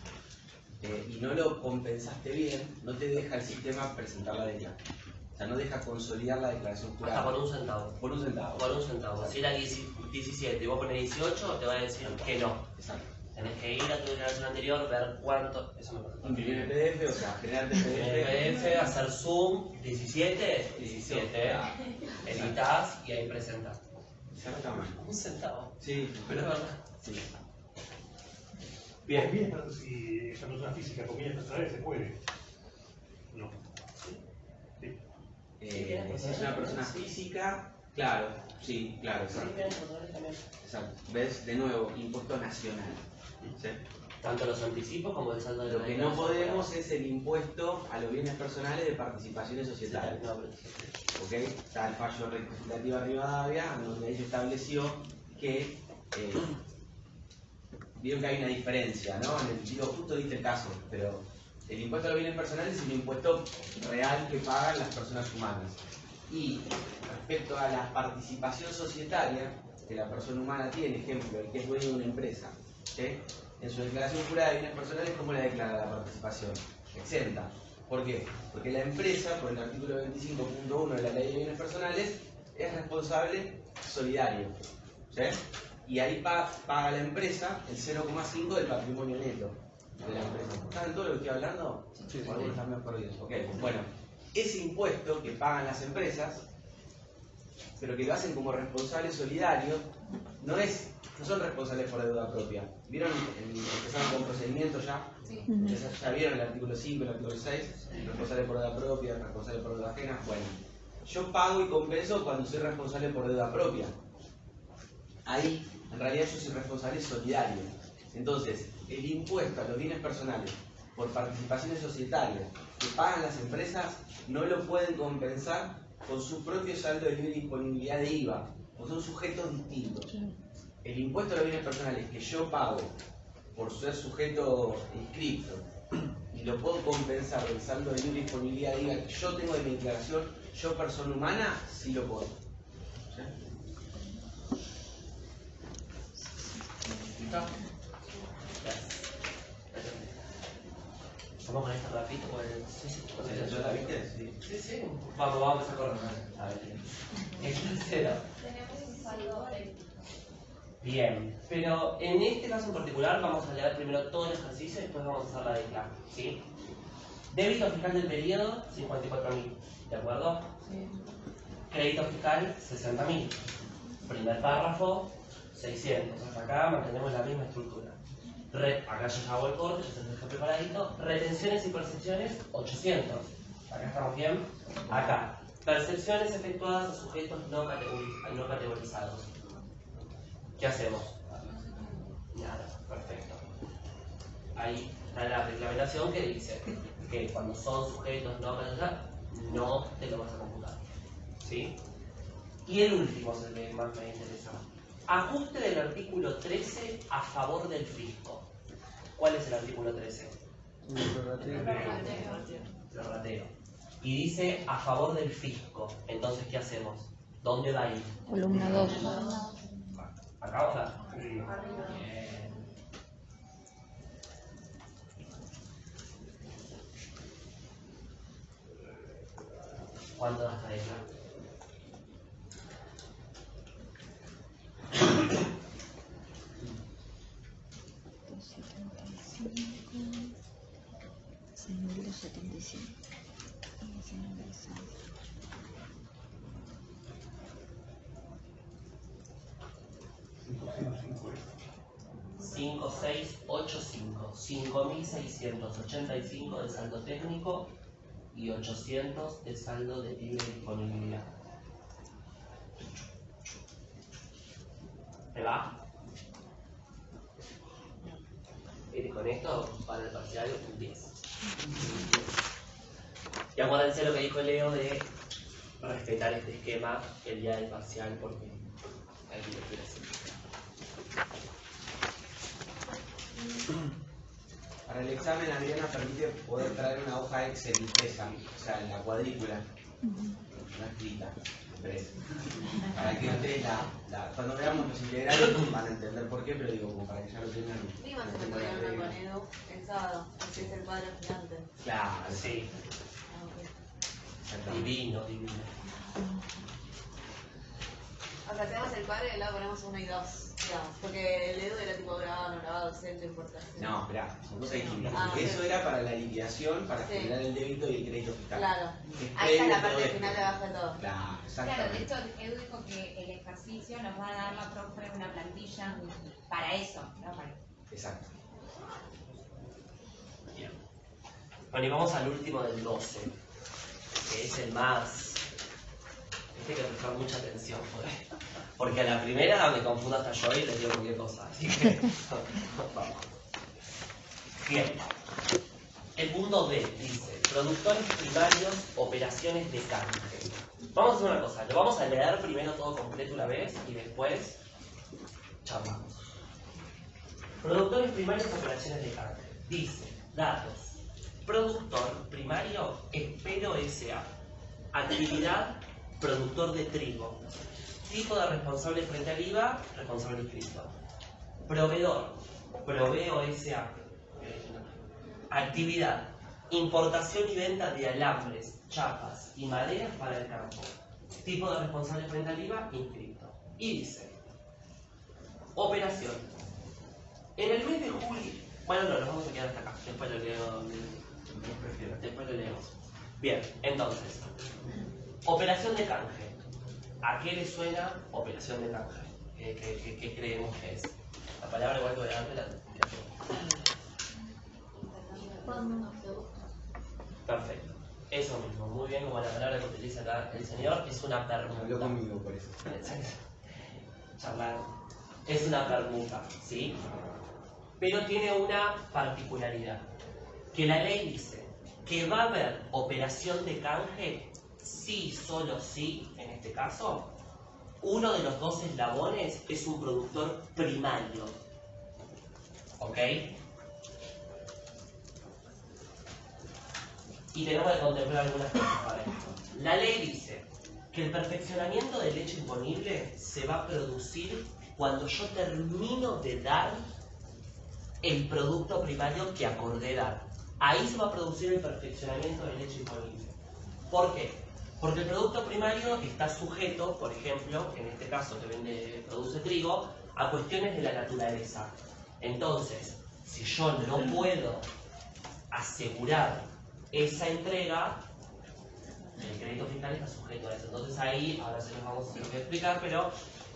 y no lo compensaste bien, no te deja el sistema presentar la declaración. O sea, no deja consolidar la declaración jurada. Hasta por un centavo. Por un centavo. Por un centavo. Si era 17 y vos pones 18, te va a decir que no. Exacto. Tenés que ir a tu declaración anterior, ver cuánto. Eso me pasa. Imprimir el PDF, o sea, generarte el PDF, hacer zoom, 17, editas y ahí presentas. Exactamente. Un centavo. Sí, Pero es verdad. Sí. Bien. Si esa persona física conviene personales, se puede. No. Sí. Si es una persona física, claro, sí, claro, exacto. Exacto. ¿Ves? De nuevo, impuesto nacional. ¿Sí? Tanto los anticipos como el saldo de Lo que no podemos es el impuesto a los bienes personales de participaciones societarias. ¿Ok? Está el fallo rectificativo de Rivadavia, donde ahí se estableció que vieron que hay una diferencia, ¿no? En el digo, justo diste el caso, pero el impuesto a los bienes personales es un impuesto real que pagan las personas humanas. Y respecto a la participación societaria que la persona humana tiene, ejemplo, el que es dueño de una empresa, ¿sí? En su declaración jurada de bienes personales, ¿cómo le declara la participación? Exenta. ¿Por qué? Porque la empresa, por el artículo 25.1 de la Ley de Bienes Personales, es responsable solidario. ¿Sí? Y ahí paga la empresa el 0,5 del patrimonio neto de la empresa. ¿Saben todo lo que estoy hablando? Sí. Algunos están medio perdidos. Ok, bueno, ese impuesto que pagan las empresas, pero que lo hacen como responsables solidarios, no son responsables por deuda propia. ¿Vieron? Empezaron con procedimientos ya. Sí. Ya vieron el artículo 5, el artículo 6, responsable por deuda propia, responsable por deuda ajena. Bueno, yo pago y compenso cuando soy responsable por deuda propia. Ahí, en realidad, yo soy responsable solidario. Entonces, el impuesto a los bienes personales por participaciones societarias que pagan las empresas no lo pueden compensar con su propio saldo de libre disponibilidad de IVA, o son sujetos distintos. El impuesto a los bienes personales que yo pago por ser sujeto inscripto y lo puedo compensar del saldo de libre disponibilidad de IVA que yo tengo de mi declaración, yo persona humana, sí lo puedo. ¿Sí? ¿Vamos con esto rapidito? Sí, sí. ¿Ya la viste? Sí. Sí, sí. Vamos a empezar con a ver. El tercero. Tenemos un saldo de... Bien, pero en este caso en particular vamos a leer primero todo el ejercicio y después vamos a hacer la declara, ¿sí? Débito fiscal del periodo, 54.000, ¿de acuerdo? Sí. Crédito fiscal, 60.000. Primer párrafo, 600. Hasta acá mantenemos la misma estructura. Acá ya hago el corte, ya se deja preparadito. Retenciones y percepciones, 800. Acá estamos bien. Acá, percepciones efectuadas a sujetos no categorizados. ¿Qué hacemos? Nada, perfecto. Ahí está la reglamentación que dice que cuando son sujetos no categorizados, no te lo vas a computar. ¿Sí? Y el último es el que más me interesa. Ajuste del artículo 13 a favor del fisco. ¿Cuál es el artículo 13? Prorrateo. Y dice a favor del fisco. Entonces, ¿qué hacemos? ¿Dónde va a ir? Columna 2. ¿Acá o acá? Bien. ¿Cuánto hasta ahí? 6.275. 5685, 5.685 de saldo técnico y 800 de saldo de libre disponibilidad. ¿Me va? Y con esto, para el parcial, un 10. Y acuérdense lo que dijo Leo de respetar este esquema el día del parcial, porque hay que lo quiere hacer. Para el examen, Adriana permite poder traer una hoja Excel impresa, o sea, en la cuadrícula, no escrita, impresa. Para que ustedes cuando veamos los integrales van a entender por qué, pero digo, como para que ya lo tengan. Prima se puede hablar con Edu el sábado, así es el cuadro gigante. Claro, sí. Divino, divino. O sea, hacemos el cuadro y luego ponemos 1 y 2, digamos. Porque el Edu era tipo grabado, no grabado, centro, importación. No, esperá, son cosas distintas. Eso era para la liquidación, para generar el débito y el crédito fiscal. Claro. Es Ahí está la previo parte todo final esto. de abajo de todo. Claro, Claro, de exactamente. hecho, Edu dijo que el ejercicio nos va a dar la profe una plantilla para eso, ¿no? Exacto. Bien. Bueno, y vamos al último del 12, que es el más... Hay que prestar mucha atención, porque a la primera me confundo hasta yo y les digo cualquier cosa. Así que, vamos. Bien. El punto B dice, productores primarios, operaciones de canje. Vamos a hacer una cosa, lo vamos a leer primero todo completo una vez y después charlamos. Productores primarios, operaciones de canje. Dice, datos. Productor primario, Espero S.A. Actividad, productor de trigo. Tipo de responsable frente al IVA, responsable inscrito. Proveedor, Proveo S.A. Actividad, importación y venta de alambres, chapas y maderas para el campo. Tipo de responsable frente al IVA, inscrito. Y dice, Operación. En el mes de julio... Bueno, no, nos vamos a quedar hasta acá. Después lo leo. Después lo leemos. Bien, entonces. Operación de canje. ¿A qué le suena operación de canje? ¿Qué creemos que es? La palabra igual que delante la... Perfecto. Eso mismo, muy bien, como la palabra que utiliza acá el señor, es una permuta. Habló conmigo por eso. Charlar. Es una permuta, ¿sí? Pero tiene una particularidad. Que la ley dice que va a haber operación de canje, sí, solo sí, en este caso, uno de los dos eslabones es un productor primario. ¿Ok? Y tenemos que contemplar algunas cosas para esto. La ley dice que el perfeccionamiento de leche imponible se va a producir cuando yo termino de dar el producto primario que acordé dar. Ahí se va a producir el perfeccionamiento de leche imponible. ¿Por qué? Porque el producto primario está sujeto, por ejemplo, en este caso que produce trigo, a cuestiones de la naturaleza. Entonces, si yo no puedo asegurar esa entrega, el crédito fiscal está sujeto a eso. Entonces ahí, ahora se los vamos a explicar, pero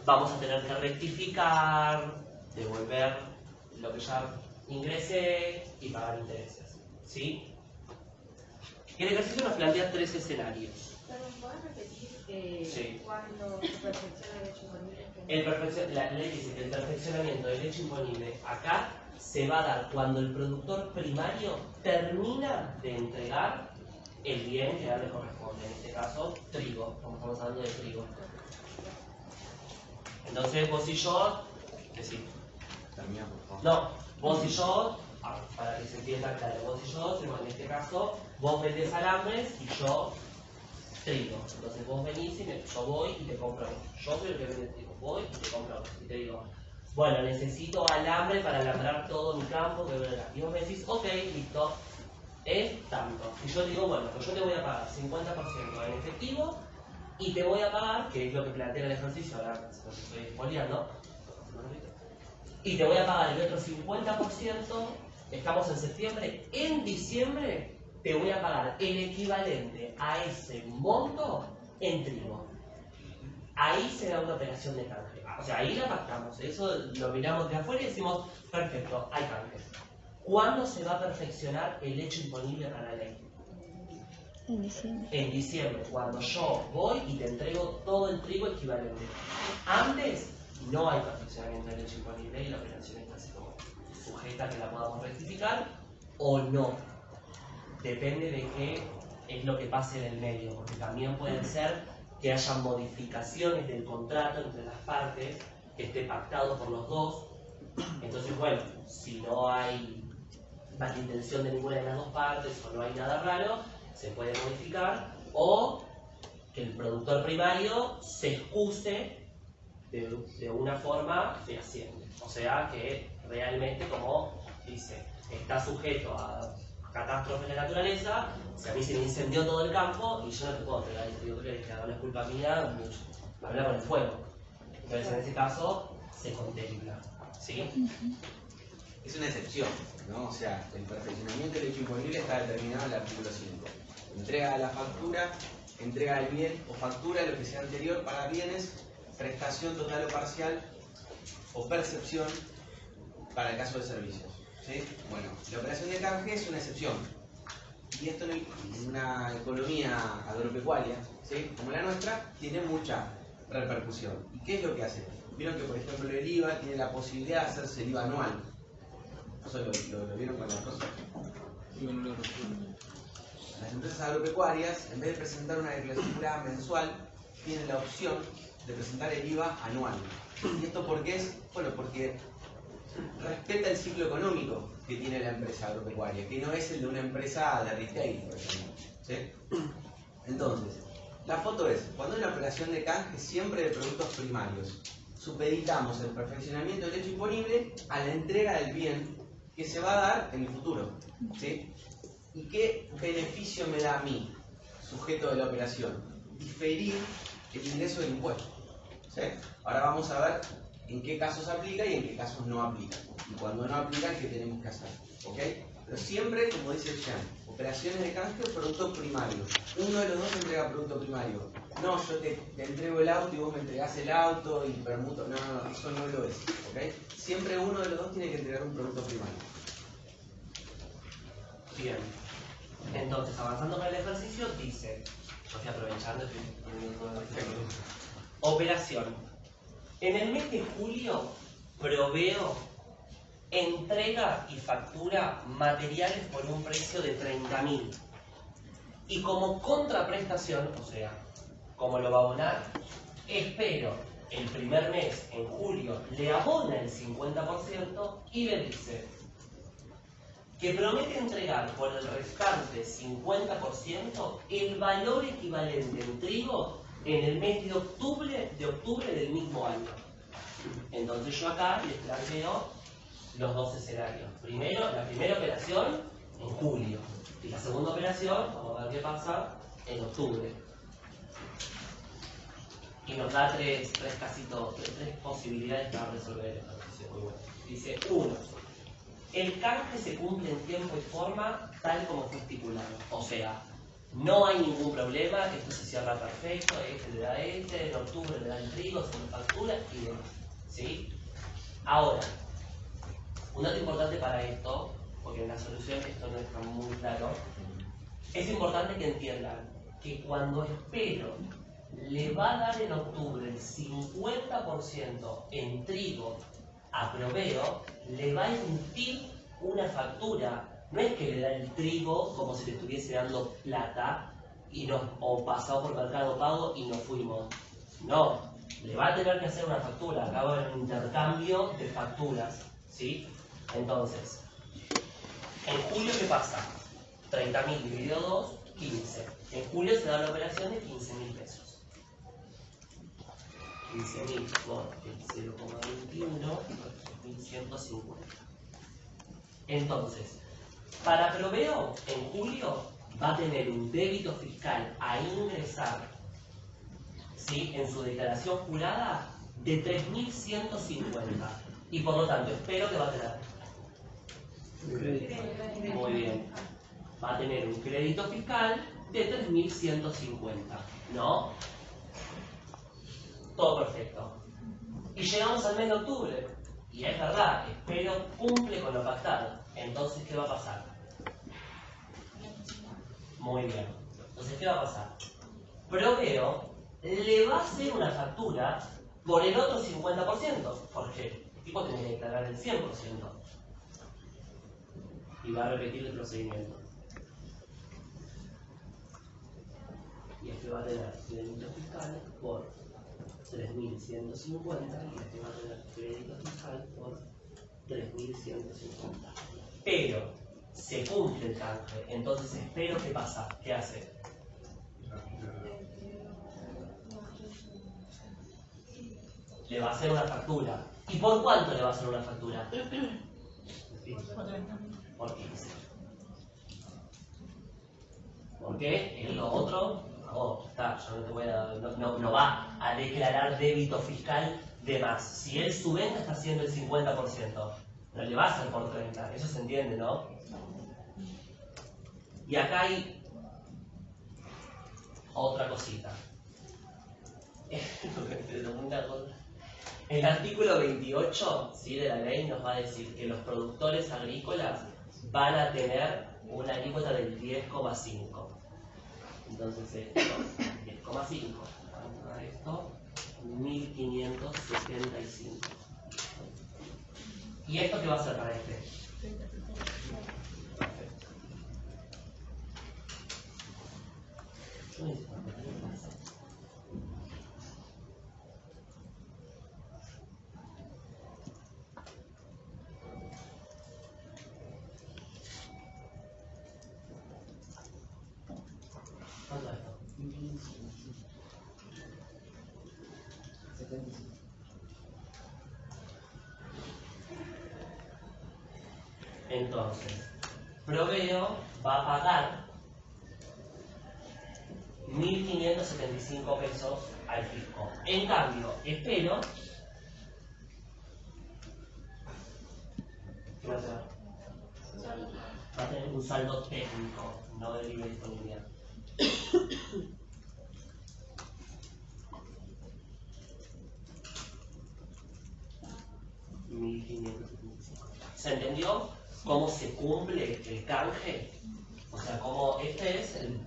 vamos a tener que rectificar, devolver lo que ya ingresé y pagar intereses. ¿Sí? Y el ejercicio nos plantea 3 escenarios. Perdón, ¿podés repetir Sí. cuándo se perfecciona el hecho imponible? La ley dice que el perfeccionamiento del hecho imponible acá se va a dar cuando el productor primario termina de entregar el bien que a él le corresponde, en este caso trigo, como estamos hablando de trigo. Entonces vos y yo, decís, Termina, por favor. no, vos y yo, para que se entienda claro, vos y yo, en este caso, vos vendés alambres y yo trigo. Entonces vos venís y yo voy y te compro. Yo soy el que vende trigo, voy y te compro. Y te digo, bueno, necesito alambre para alambrar todo mi campo, y vos me decís, ok, listo, es tanto. Y yo digo, bueno, pues yo te voy a pagar 50% en efectivo y te voy a pagar, que es lo que plantea el ejercicio, ahora se lo estoy espoleando, y te voy a pagar el otro 50%, estamos en septiembre, en diciembre te voy a pagar el equivalente a ese monto en trigo. Ahí se da una operación de canje. O sea, ahí la pactamos. Eso lo miramos de afuera y decimos, perfecto, hay canje. ¿Cuándo se va a perfeccionar el hecho imponible para la ley? En diciembre. En diciembre, cuando yo voy y te entrego todo el trigo equivalente. Antes no hay perfeccionamiento del hecho imponible y la operación está así como sujeta a que la podamos rectificar o no. Depende de qué es lo que pase en el medio, porque también puede ser que haya modificaciones del contrato entre las partes, que esté pactado por los dos. Entonces, bueno, si no hay mala intención de ninguna de las dos partes o no hay nada raro, se puede modificar, o que el productor primario se excuse de una forma fehaciente. O sea que realmente, como dice, está sujeto a catástrofe de la naturaleza. Si a mí se me incendió todo el campo y yo no te puedo entregar el trigo que no es culpa mía, me habla con el fuego. Entonces en ese caso se contempla. ¿Sí? Es una excepción, ¿no? O sea, el perfeccionamiento del hecho imponible está determinado en el artículo 5. Entrega de la factura, entrega del bien o factura lo que sea anterior para bienes, prestación total o parcial o percepción para el caso de servicios. ¿Sí? Bueno, la operación de canje es una excepción. Y esto en una economía agropecuaria, ¿sí?, como la nuestra, tiene mucha repercusión. ¿Y qué es lo que hace? Vieron que, por ejemplo, el IVA tiene la posibilidad de hacerse el IVA anual. ¿Eso lo vieron con las cosas? Las empresas agropecuarias, en vez de presentar una declaración jurada mensual, tienen la opción de presentar el IVA anual. ¿Y esto por qué es? Bueno, porque respeta el ciclo económico que tiene la empresa agropecuaria, que no es el de una empresa de retail, por ejemplo. ¿Sí? Entonces, la foto es, cuando hay una operación de canje siempre de productos primarios, supeditamos el perfeccionamiento del hecho imponible a la entrega del bien que se va a dar en el futuro. ¿Sí? ¿Y qué beneficio me da a mí, sujeto de la operación? Diferir el ingreso del impuesto. ¿Sí? Ahora vamos a ver en qué casos aplica y en qué casos no aplica. Y cuando no aplica, ¿qué tenemos que hacer? ¿Ok? Pero siempre, como dice Jean, operaciones de canje o producto primario. Uno de los dos entrega producto primario. No, yo te entrego el auto y vos me entregás el auto y permuto. No, eso no lo es. ¿Ok? Siempre uno de los dos tiene que entregar un producto primario. Bien. Entonces, avanzando con el ejercicio, dice, yo estoy aprovechando, estoy poniendo todo el ejemplo. Operación. En el mes de julio proveo, entrega y factura materiales por un precio de 30.000. Y como contraprestación, o sea, como lo va a abonar, espero el primer mes, en julio, le abona el 50% y le dice que promete entregar por el restante 50% el valor equivalente en trigo en el mes de octubre del mismo año. Entonces yo acá les planteo los dos escenarios. Primero, la primera operación en julio y la segunda operación, vamos a ver qué pasa, en octubre. Y nos da tres posibilidades para resolver el ejercicio. Muy bueno. Dice, 1. El canje se cumple en tiempo y forma tal como fue estipulado. O sea, no hay ningún problema, esto se cierra perfecto, este le da este, en octubre le da el trigo, se le factura y demás. ¿Sí? Ahora, un dato importante para esto, porque en la solución esto no está muy claro, es importante que entiendan que cuando espero le va a dar en octubre el 50% en trigo a Proveo, le va a emitir una factura. No es que le da el trigo como si le estuviese dando plata o pasado por Mercado Pago y nos fuimos. No, le va a tener que hacer una factura. Acá va a haber un intercambio de facturas, ¿sí? Entonces, en julio, ¿qué pasa? 30.000 dividido 2, 15. En julio se da la operación de 15.000 pesos. 15.000 por el 0,21, 1.150. Entonces, para Proveo, en julio va a tener un débito fiscal a ingresar, ¿sí?, en su declaración jurada de 3.150. Y por lo tanto, espero que va a tener. Muy bien. Va a tener un crédito fiscal de 3.150. ¿No? Todo perfecto. Y llegamos al mes de octubre. Y es verdad, espero cumple con lo pactado. Entonces, ¿qué va a pasar? Muy bien. Entonces, ¿qué va a pasar? Proveo le va a hacer una factura por el otro 50%. Porque el tipo tiene que declarar el 100%. Y va a repetir el procedimiento. Y este va a tener crédito fiscal por 3.150 y este va a tener crédito fiscal por 3.150. Pero se cumple el canje, entonces espero que pasa. ¿Qué hace? Le va a hacer una factura. ¿Y por cuánto le va a hacer una factura? Por 15. ¿Por qué? En lo otro, está, yo no te voy a, no va a declarar débito fiscal de más. Si él su venta está haciendo el 50%, no le va a hacer por 30. Eso se entiende, ¿no? Y acá hay otra cosita. El artículo 28, ¿sí?, de la ley nos va a decir que los productores agrícolas van a tener una alícuota del 10,5. Entonces esto, 10,5. A esto, 1.575. ¿Y esto qué va a hacer para este? Perfecto. ¿Cuánto es esto? 75. Entonces, Proveo va a pagar 1.575 pesos al fisco. En cambio, espero ¿Qué va a tener? Va a tener un saldo técnico, no de libre disponibilidad. 1575. ¿Se entendió cómo se cumple el canje? O sea, cómo este es el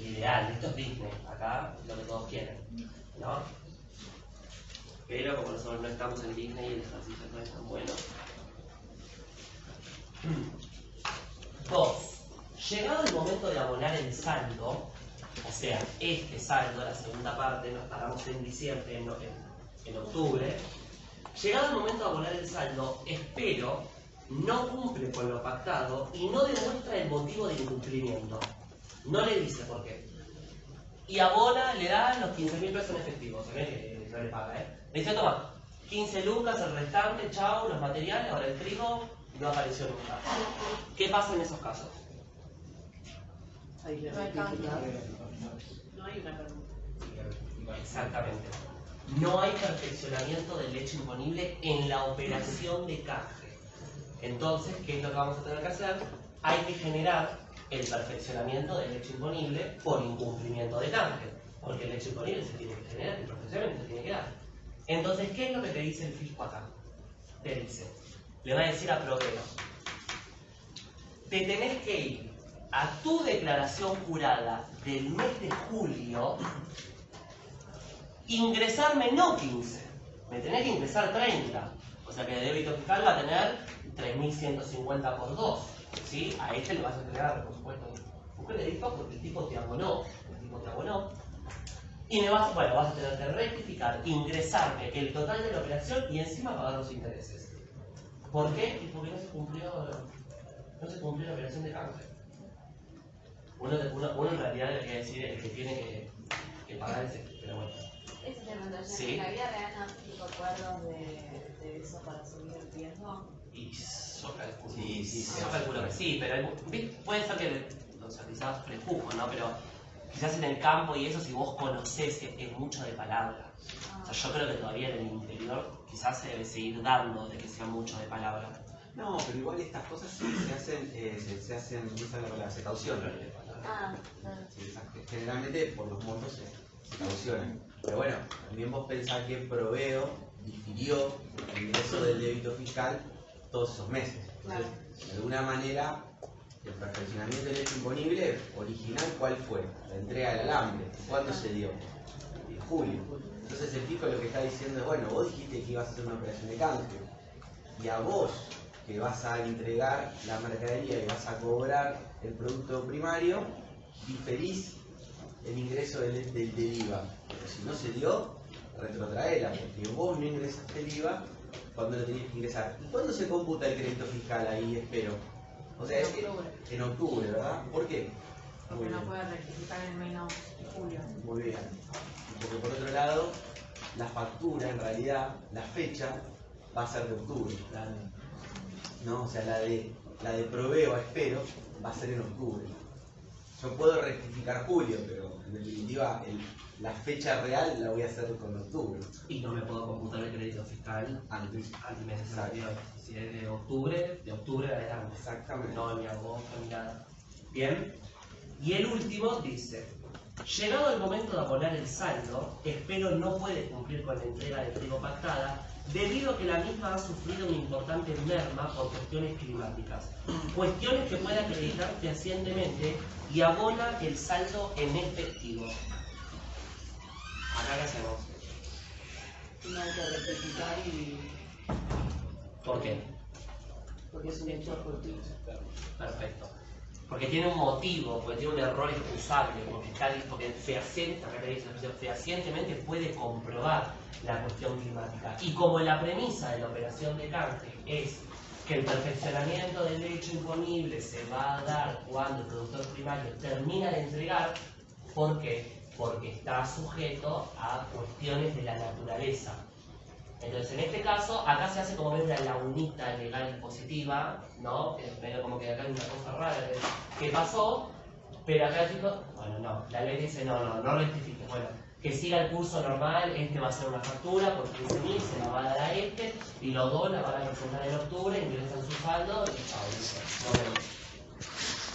ideal, esto es Disney, acá lo que todos quieren, ¿no? Pero como nosotros no estamos en Disney y el ejercicio no es tan bueno. 2. Llegado el momento de abonar el saldo, o sea, este saldo, la segunda parte, nos paramos en diciembre, en octubre. Llegado el momento de abonar el saldo, espero no cumple con lo pactado y no demuestra el motivo de incumplimiento. No le dice por qué. Y abona, le da los 15.000 pesos en efectivo. Se ve que no le paga, ¿eh? Le dice, toma, 15 lucas, el restante, chao, los materiales, ahora el trigo, no apareció nunca. ¿Qué pasa en esos casos? No hay cambio. No hay una pregunta. Exactamente. No hay perfeccionamiento del hecho imponible en la operación de canje. Entonces, ¿qué es lo que vamos a tener que hacer? Hay que generar el perfeccionamiento del hecho imponible por incumplimiento de canje. Porque el hecho imponible se tiene que generar, el perfeccionamiento se tiene que dar. Entonces, ¿qué es lo que te dice el fisco acá? Te dice, le va a decir a Proveo, te tenés que ir a tu declaración jurada del mes de julio, ingresarme no 15, me tenés que ingresar 30. O sea que el débito fiscal va a tener 3.150 por 2. ¿Sí? A este le vas a entregar, por supuesto, un crédito porque el tipo te abonó. Y vas a tener que rectificar, ingresarme el total de la operación y encima pagar los intereses. ¿Por qué? Porque no se cumplió la operación de canje. Uno en realidad le quiere decir el que tiene que pagar ese, pero bueno. Ese tema de Sí. ¿la vida real no tipo acuerdos de eso para subir el riesgo? Y yo calculo, Sí, yo calculo que sí, pero puede ser que los quizás prejujo, ¿no? Pero quizás en el campo y eso, si vos conocés, es mucho de palabra. O sea, yo creo que todavía en el interior quizás se debe seguir dando de que sea mucho de palabra. No, pero igual estas cosas se hacen, se caucionan. Ah, claro. Sí, exacto. Generalmente por los montos se caucionan. Pero bueno, también vos pensás que Proveo difirió el ingreso del débito fiscal todos esos meses. Entonces, de alguna manera, el perfeccionamiento del hecho imponible original, ¿cuál fue? La entrega del alambre. ¿Cuándo se dio? En julio. Entonces el fisco lo que está diciendo es, bueno, vos dijiste que ibas a hacer una operación de canje, y a vos que vas a entregar la mercadería y vas a cobrar el producto primario, diferís el ingreso del IVA. Pero si no se dio, retrotraela, porque vos no ingresaste el IVA cuando lo tenías que ingresar. ¿Y cuándo se computa el crédito fiscal ahí, espero? O sea, en octubre, ¿verdad? ¿Por qué? Porque no puede rectificar en menos de julio. Muy bien. Porque por otro lado, la factura, en realidad, la fecha va a ser de octubre. ¿No? O sea, la de Proveo, espero, va a ser en octubre. Yo puedo rectificar julio, pero en definitiva la fecha real la voy a hacer con octubre. Y no me puedo computar el crédito fiscal al mes anterior. Si es de octubre adelante. Exactamente. No ni agosto ni nada. Bien. Y el último dice, llegado el momento de abonar el saldo, espero no puede cumplir con la entrega de trigo pactada, debido a que la misma ha sufrido una importante merma por cuestiones climáticas. Cuestiones que puede acreditar fehacientemente y abona el saldo en efectivo. Acá, ¿qué hacemos? No hay que rectificar y... ¿Por qué? porque es un hecho fortuito. Perfecto. Porque tiene un motivo, porque tiene un error excusable, porque fehacientemente puede comprobar la cuestión climática. Y como la premisa de la operación de canje es que el perfeccionamiento del hecho imponible se va a dar cuando el productor primario termina de entregar, ¿por qué? Porque está sujeto a cuestiones de la naturaleza. Entonces, en este caso, acá se hace como ver una lagunita legal positiva, ¿no? Medio como que acá hay una cosa rara que pasó, pero acá el chico, bueno, no, la ley dice no rectifique. Bueno, que siga el curso normal, este va a ser una factura por 15.000, se la va a dar a este, y los dos la van a presentar en octubre, ingresan su saldo y chao, listo, nos vemos.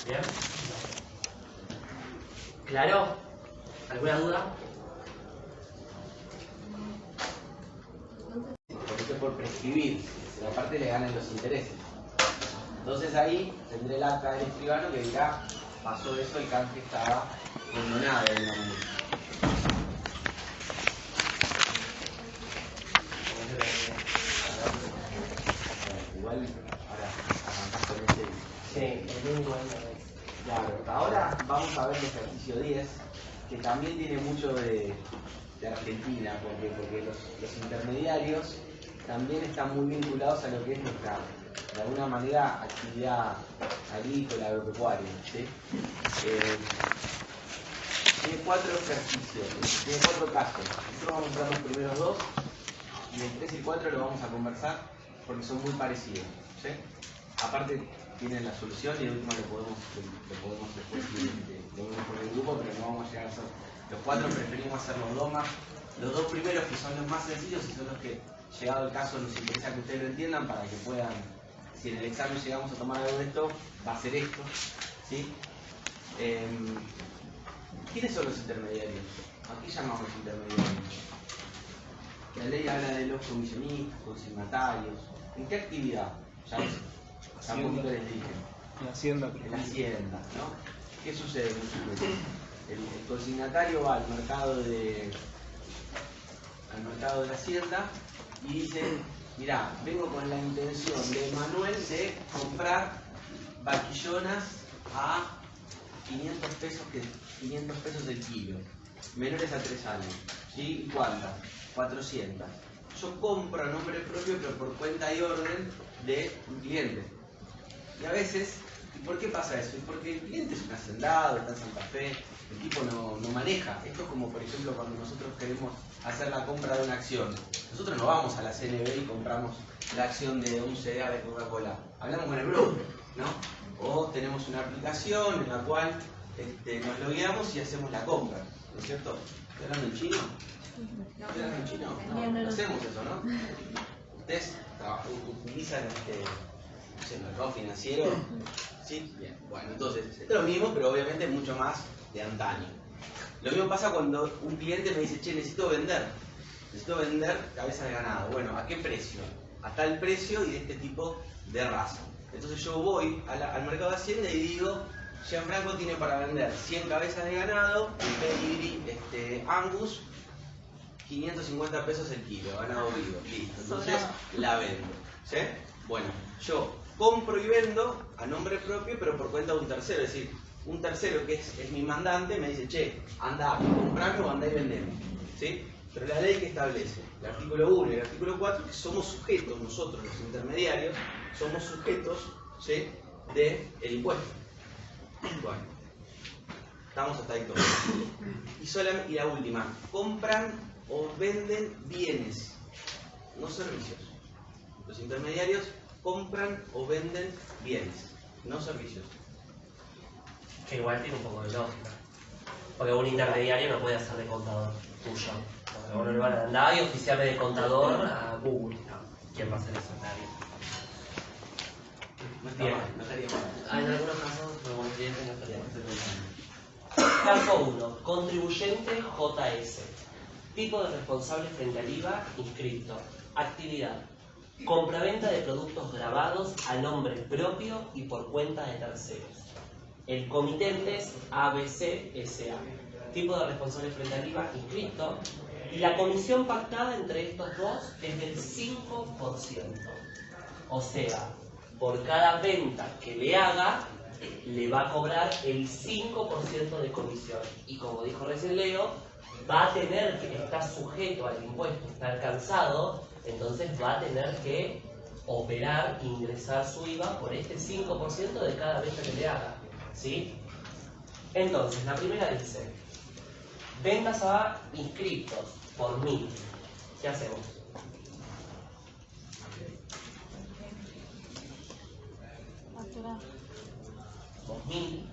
¿Bien? ¿Claro? ¿Alguna duda? Porque por prescribir, pero aparte le ganan los intereses. Entonces ahí tendré el acta del escribano que dirá, pasó eso, el canje estaba condonado de alguna manera. Igual, ahora arrancás con este. Sí, el único es. Claro, ahora vamos a ver el ejercicio 10, que también tiene mucho de Argentina, porque los intermediarios también están muy vinculados a lo que es nuestra, de alguna manera, actividad agrícola, agropecuaria. ¿Sí? Tiene 4 ejercicios, tiene 4 casos. Nosotros vamos a ver los primeros 2, y el 3 y 4 lo vamos a conversar porque son muy parecidos. ¿Sí? Aparte, tienen la solución y el último lo podemos después lo vemos por el grupo, pero no vamos a llegar a hacer. Los 4 preferimos hacer los dos primeros que son los más sencillos y son los que, llegado el caso, nos interesa que ustedes lo entiendan para que puedan, si en el examen llegamos a tomar algo de esto, va a ser esto. ¿Sí? ¿Quiénes son los intermediarios? Aquí llamamos intermediarios. La ley habla de los comisionistas, consignatarios. ¿En qué actividad? Ya un poquito les dije. En Hacienda. En la Hacienda, ¿no? ¿Qué sucede muchas veces? El consignatario va al mercado de la Hacienda y dice, mirá, vengo con la intención de Manuel de comprar vaquillonas a 500 pesos el kilo, menores a 3 años. ¿Sí? ¿Y cuántas? 400. Yo compro a nombre propio, pero por cuenta y orden de un cliente. Y a veces, ¿y por qué pasa eso? Porque el cliente es un hacendado, está en Santa Fe, el tipo no maneja. Esto es como, por ejemplo, cuando nosotros queremos hacer la compra de una acción. Nosotros no vamos a la CNB y compramos la acción de un CDA de Coca-Cola. Hablamos con el broker, ¿no? O tenemos una aplicación en la cual nos logueamos y hacemos la compra, ¿no es cierto? ¿Estoy hablando en chino? ¿Estoy hablando en chino? No hacemos eso, ¿no? Ustedes utilizan no sé, el mercado financiero. ¿Sí? Bien. Bueno, entonces, esto es lo mismo, pero obviamente mucho más de antaño. Lo mismo pasa cuando un cliente me dice, che, necesito vender cabeza de ganado. Bueno, ¿a qué precio? A tal precio y de este tipo de raza. Entonces yo voy al mercado de Hacienda y digo, Gianfranco tiene para vender 100 cabezas de ganado, un pedigrí Angus, 550 pesos el kilo, ganado vivo. Listo. Entonces la vendo. ¿Sí? Bueno, yo compro y vendo a nombre propio, pero por cuenta de un tercero. Es decir, un tercero que es mi mandante me dice, che, anda, comprame o anda y vendeme. ¿Sí? Pero la ley que establece, el artículo 1 y el artículo 4, que somos sujetos, nosotros los intermediarios, somos sujetos, ¿sí?, del impuesto. Bueno, estamos hasta ahí todos. Y la última, compran o venden bienes, no servicios. Los intermediarios compran o venden bienes, no servicios. Que igual tiene un poco de lógica. Porque un intermediario no puede hacer de contador tuyo. Porque uno le van a andar y oficiarme de contador a Google. No. ¿Quién va a hacer eso? Nadie. No está mal, no estaría mal. En algunos casos, como cliente, no estaría mal. Caso 1. Contribuyente JS. Tipo de responsable frente al IVA inscripto. Actividad. Compraventa de productos grabados a nombre propio y por cuenta de terceros. El comitente es ABC SA. Tipo de responsable frente al IVA inscripto. Y la comisión pactada entre estos dos es del 5%. O sea, por cada venta que le haga, le va a cobrar el 5% de comisión. Y como dijo recién Leo, va a tener que estar sujeto al impuesto, está alcanzado, entonces va a tener que operar, ingresar su IVA por este 5% de cada venta que le haga. ¿Sí? Entonces, la primera dice, ventas a inscriptos por 1000. ¿Qué hacemos? Facturar. 2000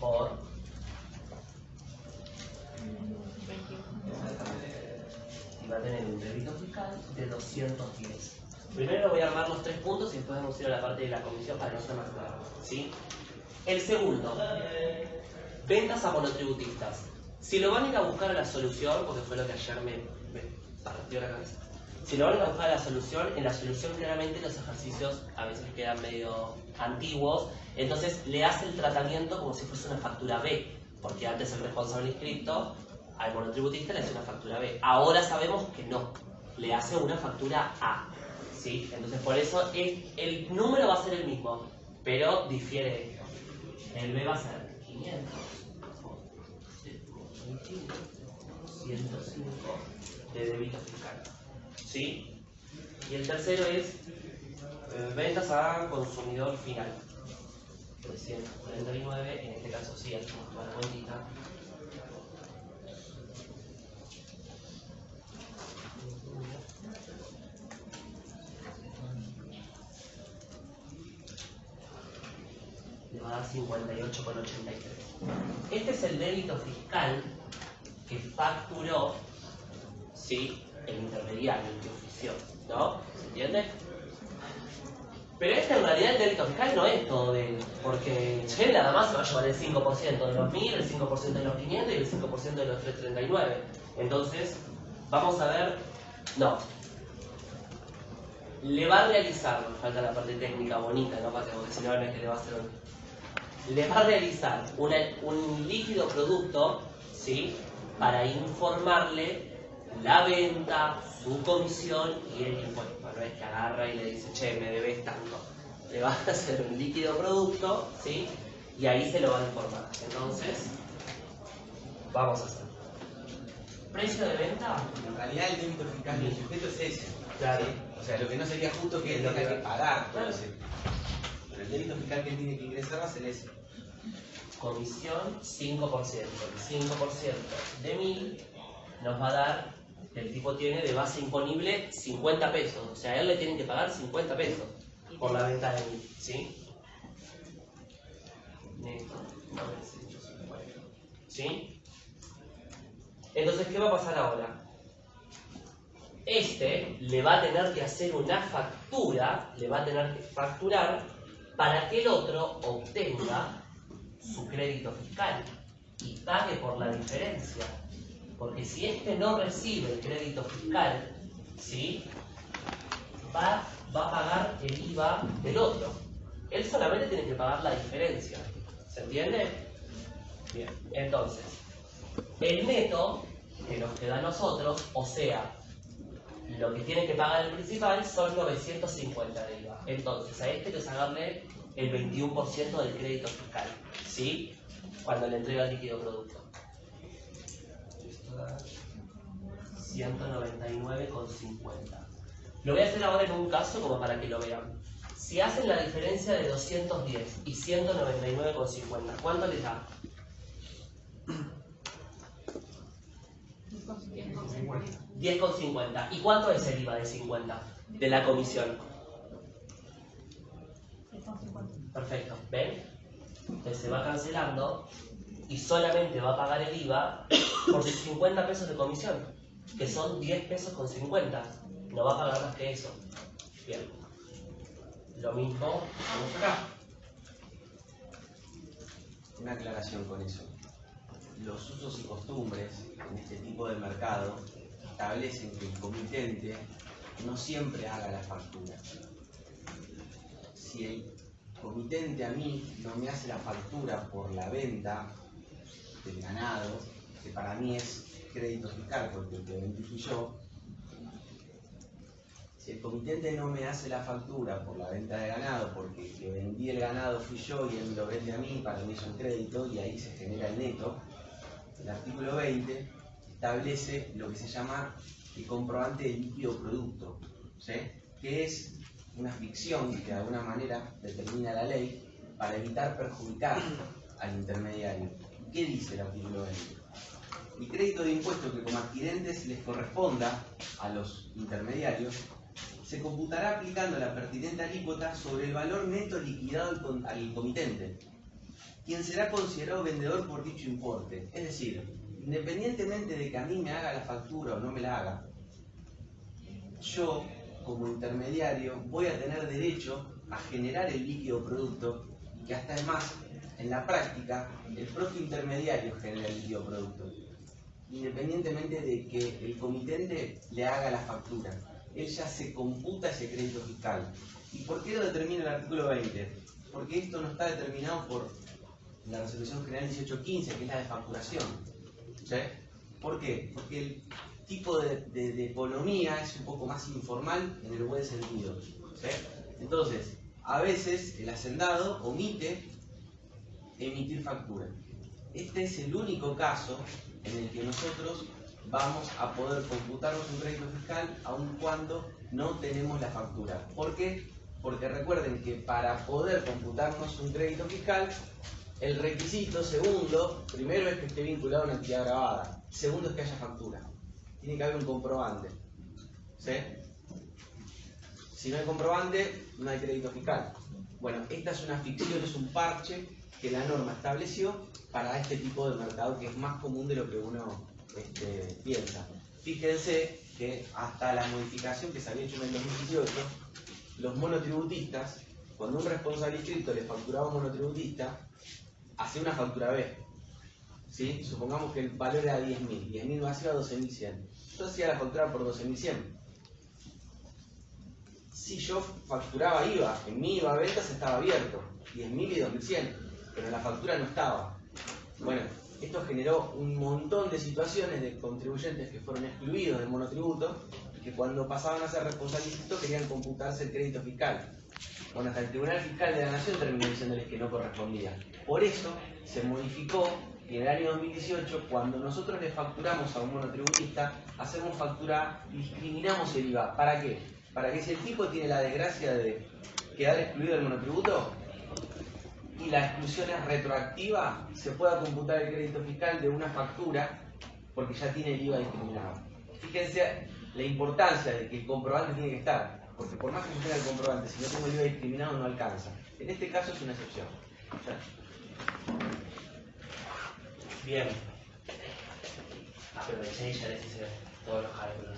por débito fiscal de 210. Primero voy a armar los 3 puntos y después vamos a ir a la parte de la comisión para que sea más claro, ¿sí? El segundo, ventas a monotributistas. Si lo van a ir a buscar a la solución, porque fue lo que ayer me partió la cabeza. Si lo van a ir a buscar a la solución, en la solución claramente los ejercicios a veces quedan medio antiguos, entonces le hace el tratamiento como si fuese una factura B, porque antes el responsable inscripto al monotributista le hace una factura B. Ahora sabemos que no, le hace una factura A, ¿sí? Entonces por eso el número va a ser el mismo, pero difiere esto. El B va a ser 500, 105 de débito fiscal, ¿sí? Y el tercero es ventas a consumidor final. 349, en este caso sí, hacemos toda la vueltita. Le va a dar 58,83. Este es el débito fiscal que facturó, ¿sí?, el intermediario, el que ofició, ¿no? ¿Se entiende? Pero este en realidad el débito fiscal no es todo de él, porque él nada más se va a llevar el 5% de los 1000, el 5% de los 500 y el 5% de los 339. Entonces, vamos a ver, no. Le va a realizar, nos falta la parte técnica bonita, ¿no? Porque si no, no es que le va a hacer le va a realizar un líquido producto, ¿sí?, para informarle la venta, su comisión y el impuesto. No es que agarra y le dice, che, me debes tanto. Le va a hacer un líquido producto, ¿sí?, y ahí se lo va a informar. Entonces, vamos a hacer. ¿Precio de venta? En realidad el débito fiscal del sujeto es ese. Claro. ¿Sí? O sea, lo que no sería justo que él tenga que pagar por ese. Pero el débito fiscal que él tiene que ingresar va a ser ese. Comisión 5%. El 5% de 1000 nos va a dar, el tipo tiene de base imponible 50 pesos. O sea, a él le tienen que pagar 50 pesos por la venta de 1000. ¿Sí? Neto, 950. ¿Sí? Entonces, ¿qué va a pasar ahora? Este le va a tener que hacer una factura, le va a tener que facturar para que el otro obtenga su crédito fiscal y pague por la diferencia. Porque si este no recibe el crédito fiscal, ¿sí?, va a pagar el IVA del otro. Él solamente tiene que pagar la diferencia. ¿Se entiende? Bien, entonces, el neto que nos queda a nosotros, o sea, lo que tiene que pagar el principal son 950 de IVA. Entonces, a este hay que sacarle el 21% del crédito fiscal, ¿sí?, cuando le entrega el líquido producto. Esto da 199,50. Lo voy a hacer ahora en un caso como para que lo vean. Si hacen la diferencia de 210 y 199,50, ¿cuánto les da? 10,50. ¿Y cuánto es el IVA de 50? De la comisión. Perfecto. ¿Ven? Entonces se va cancelando y solamente va a pagar el IVA por los 50 pesos de comisión, que son 10 pesos con 50. No va a pagar más que eso. Bien. Lo mismo vamos acá. Una aclaración con eso. Los usos y costumbres en este tipo de mercado establecen que el comitente no siempre haga la factura. Si el comitente a mí no me hace la factura por la venta del ganado, que para mí es crédito fiscal porque el que vendí fui yo, si el comitente no me hace la factura por la venta de ganado porque el que vendí el ganado fui yo y él me lo vende a mí, para mí es un crédito y ahí se genera el neto, el artículo 20 establece lo que se llama el comprobante de líquido producto, ¿sí?, que es una ficción que de alguna manera determina la ley para evitar perjudicar al intermediario. ¿Qué dice el artículo 20? El crédito de impuesto que como adquirentes les corresponda a los intermediarios se computará aplicando la pertinente alícuota sobre el valor neto liquidado al comitente, quien será considerado vendedor por dicho importe. Es decir, independientemente de que a mí me haga la factura o no me la haga, yo, como intermediario, voy a tener derecho a generar el líquido producto y que hasta además, en la práctica, el propio intermediario genera el líquido producto, independientemente de que el comitente le haga la factura. Él ya se computa ese crédito fiscal. ¿Y por qué lo determina el artículo 20? Porque esto no está determinado por la resolución general 1815, que es la de facturación. ¿Sí? ¿Por qué? Porque el tipo de economía es un poco más informal en el buen sentido. ¿Sí? Entonces, a veces el hacendado omite emitir factura. Este es el único caso en el que nosotros vamos a poder computarnos un crédito fiscal aun cuando no tenemos la factura. ¿Por qué? Porque recuerden que para poder computarnos un crédito fiscal, el requisito segundo, primero es que esté vinculado a una actividad grabada, segundo es que haya factura. Tiene que haber un comprobante. ¿Sí? Si no hay comprobante, no hay crédito fiscal. Bueno, esta es una ficción, es un parche que la norma estableció para este tipo de mercado que es más común de lo que uno piensa. Fíjense que hasta la modificación que se había hecho en el 2018, los monotributistas, cuando un responsable inscrito le facturaba a un monotributista, hacía una factura B. ¿Sí? Supongamos que el valor era 10.000, 10.000 vacío a 12.100. Yo hacía la factura por 12.100. Si yo facturaba IVA, en mi IVA ventas estaba abierto, 10.000 y 2.100, pero en la factura no estaba. Bueno, esto generó un montón de situaciones de contribuyentes que fueron excluidos del monotributo y que cuando pasaban a ser responsables querían computarse el crédito fiscal. Bueno, hasta el Tribunal Fiscal de la Nación terminó diciéndoles que no correspondía. Por eso se modificó y en el año 2018, cuando nosotros le facturamos a un monotributista, hacemos factura, discriminamos el IVA. ¿Para qué? Para que si el tipo tiene la desgracia de quedar excluido del monotributo y la exclusión es retroactiva, se pueda computar el crédito fiscal de una factura porque ya tiene el IVA discriminado. Fíjense la importancia de que el comprobante tiene que estar, porque por más que tenga el comprobante, si no tengo el IVA discriminado no alcanza. En este caso es una excepción. Bien. Aproveché y ya les hice todos los cálculos.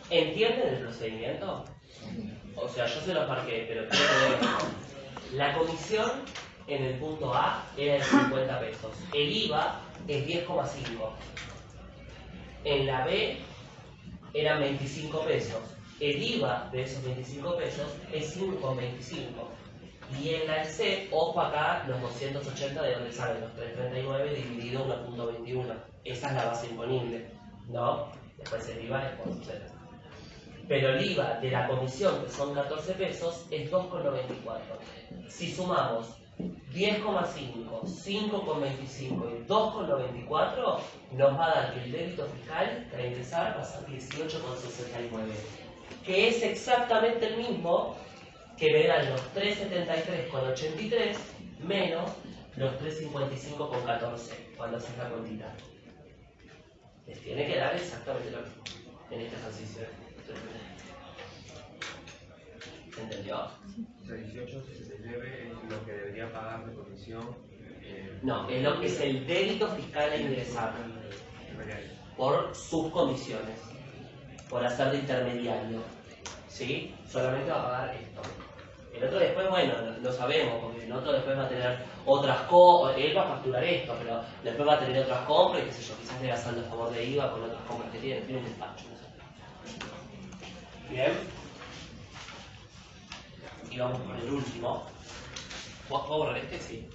¿Entienden el procedimiento? O sea, yo se los marqué, pero quiero que vean. La comisión en el punto A era de 50 pesos. El IVA es 10,5. En la B eran 25 pesos. El IVA de esos 25 pesos es 5,25. Y en la C, ojo acá, los 280 de donde salen los 339 dividido 1.21. Esa es la base imponible, ¿no? Después el IVA es por 0. Pero el IVA de la comisión, que son 14 pesos, es 2,94. Si sumamos 10,5, 5,25 y 2,94, nos va a dar que el débito fiscal, para empezar, va a ser 18,69. Que es exactamente el mismo que me dan los 373,83 menos los 355,14 cuando haces la cuentita. Les tiene que dar exactamente lo mismo en este ejercicio. ¿Se entendió? O sea, 18,69 es lo que debería pagar de comisión. No, es lo que es el débito fiscal a ingresar por sus comisiones, por hacer de intermediario. ¿Sí? Solamente va a pagar esto. El otro después, bueno, no sabemos, porque el otro después va a tener otras cosas, él va a facturar esto, pero después va a tener otras compras, y qué sé yo, quizás le va saldo a favor de IVA con otras compras que tiene un despacho. No sé. Bien. Y vamos con el último. ¿Puedo borrar este? Sí.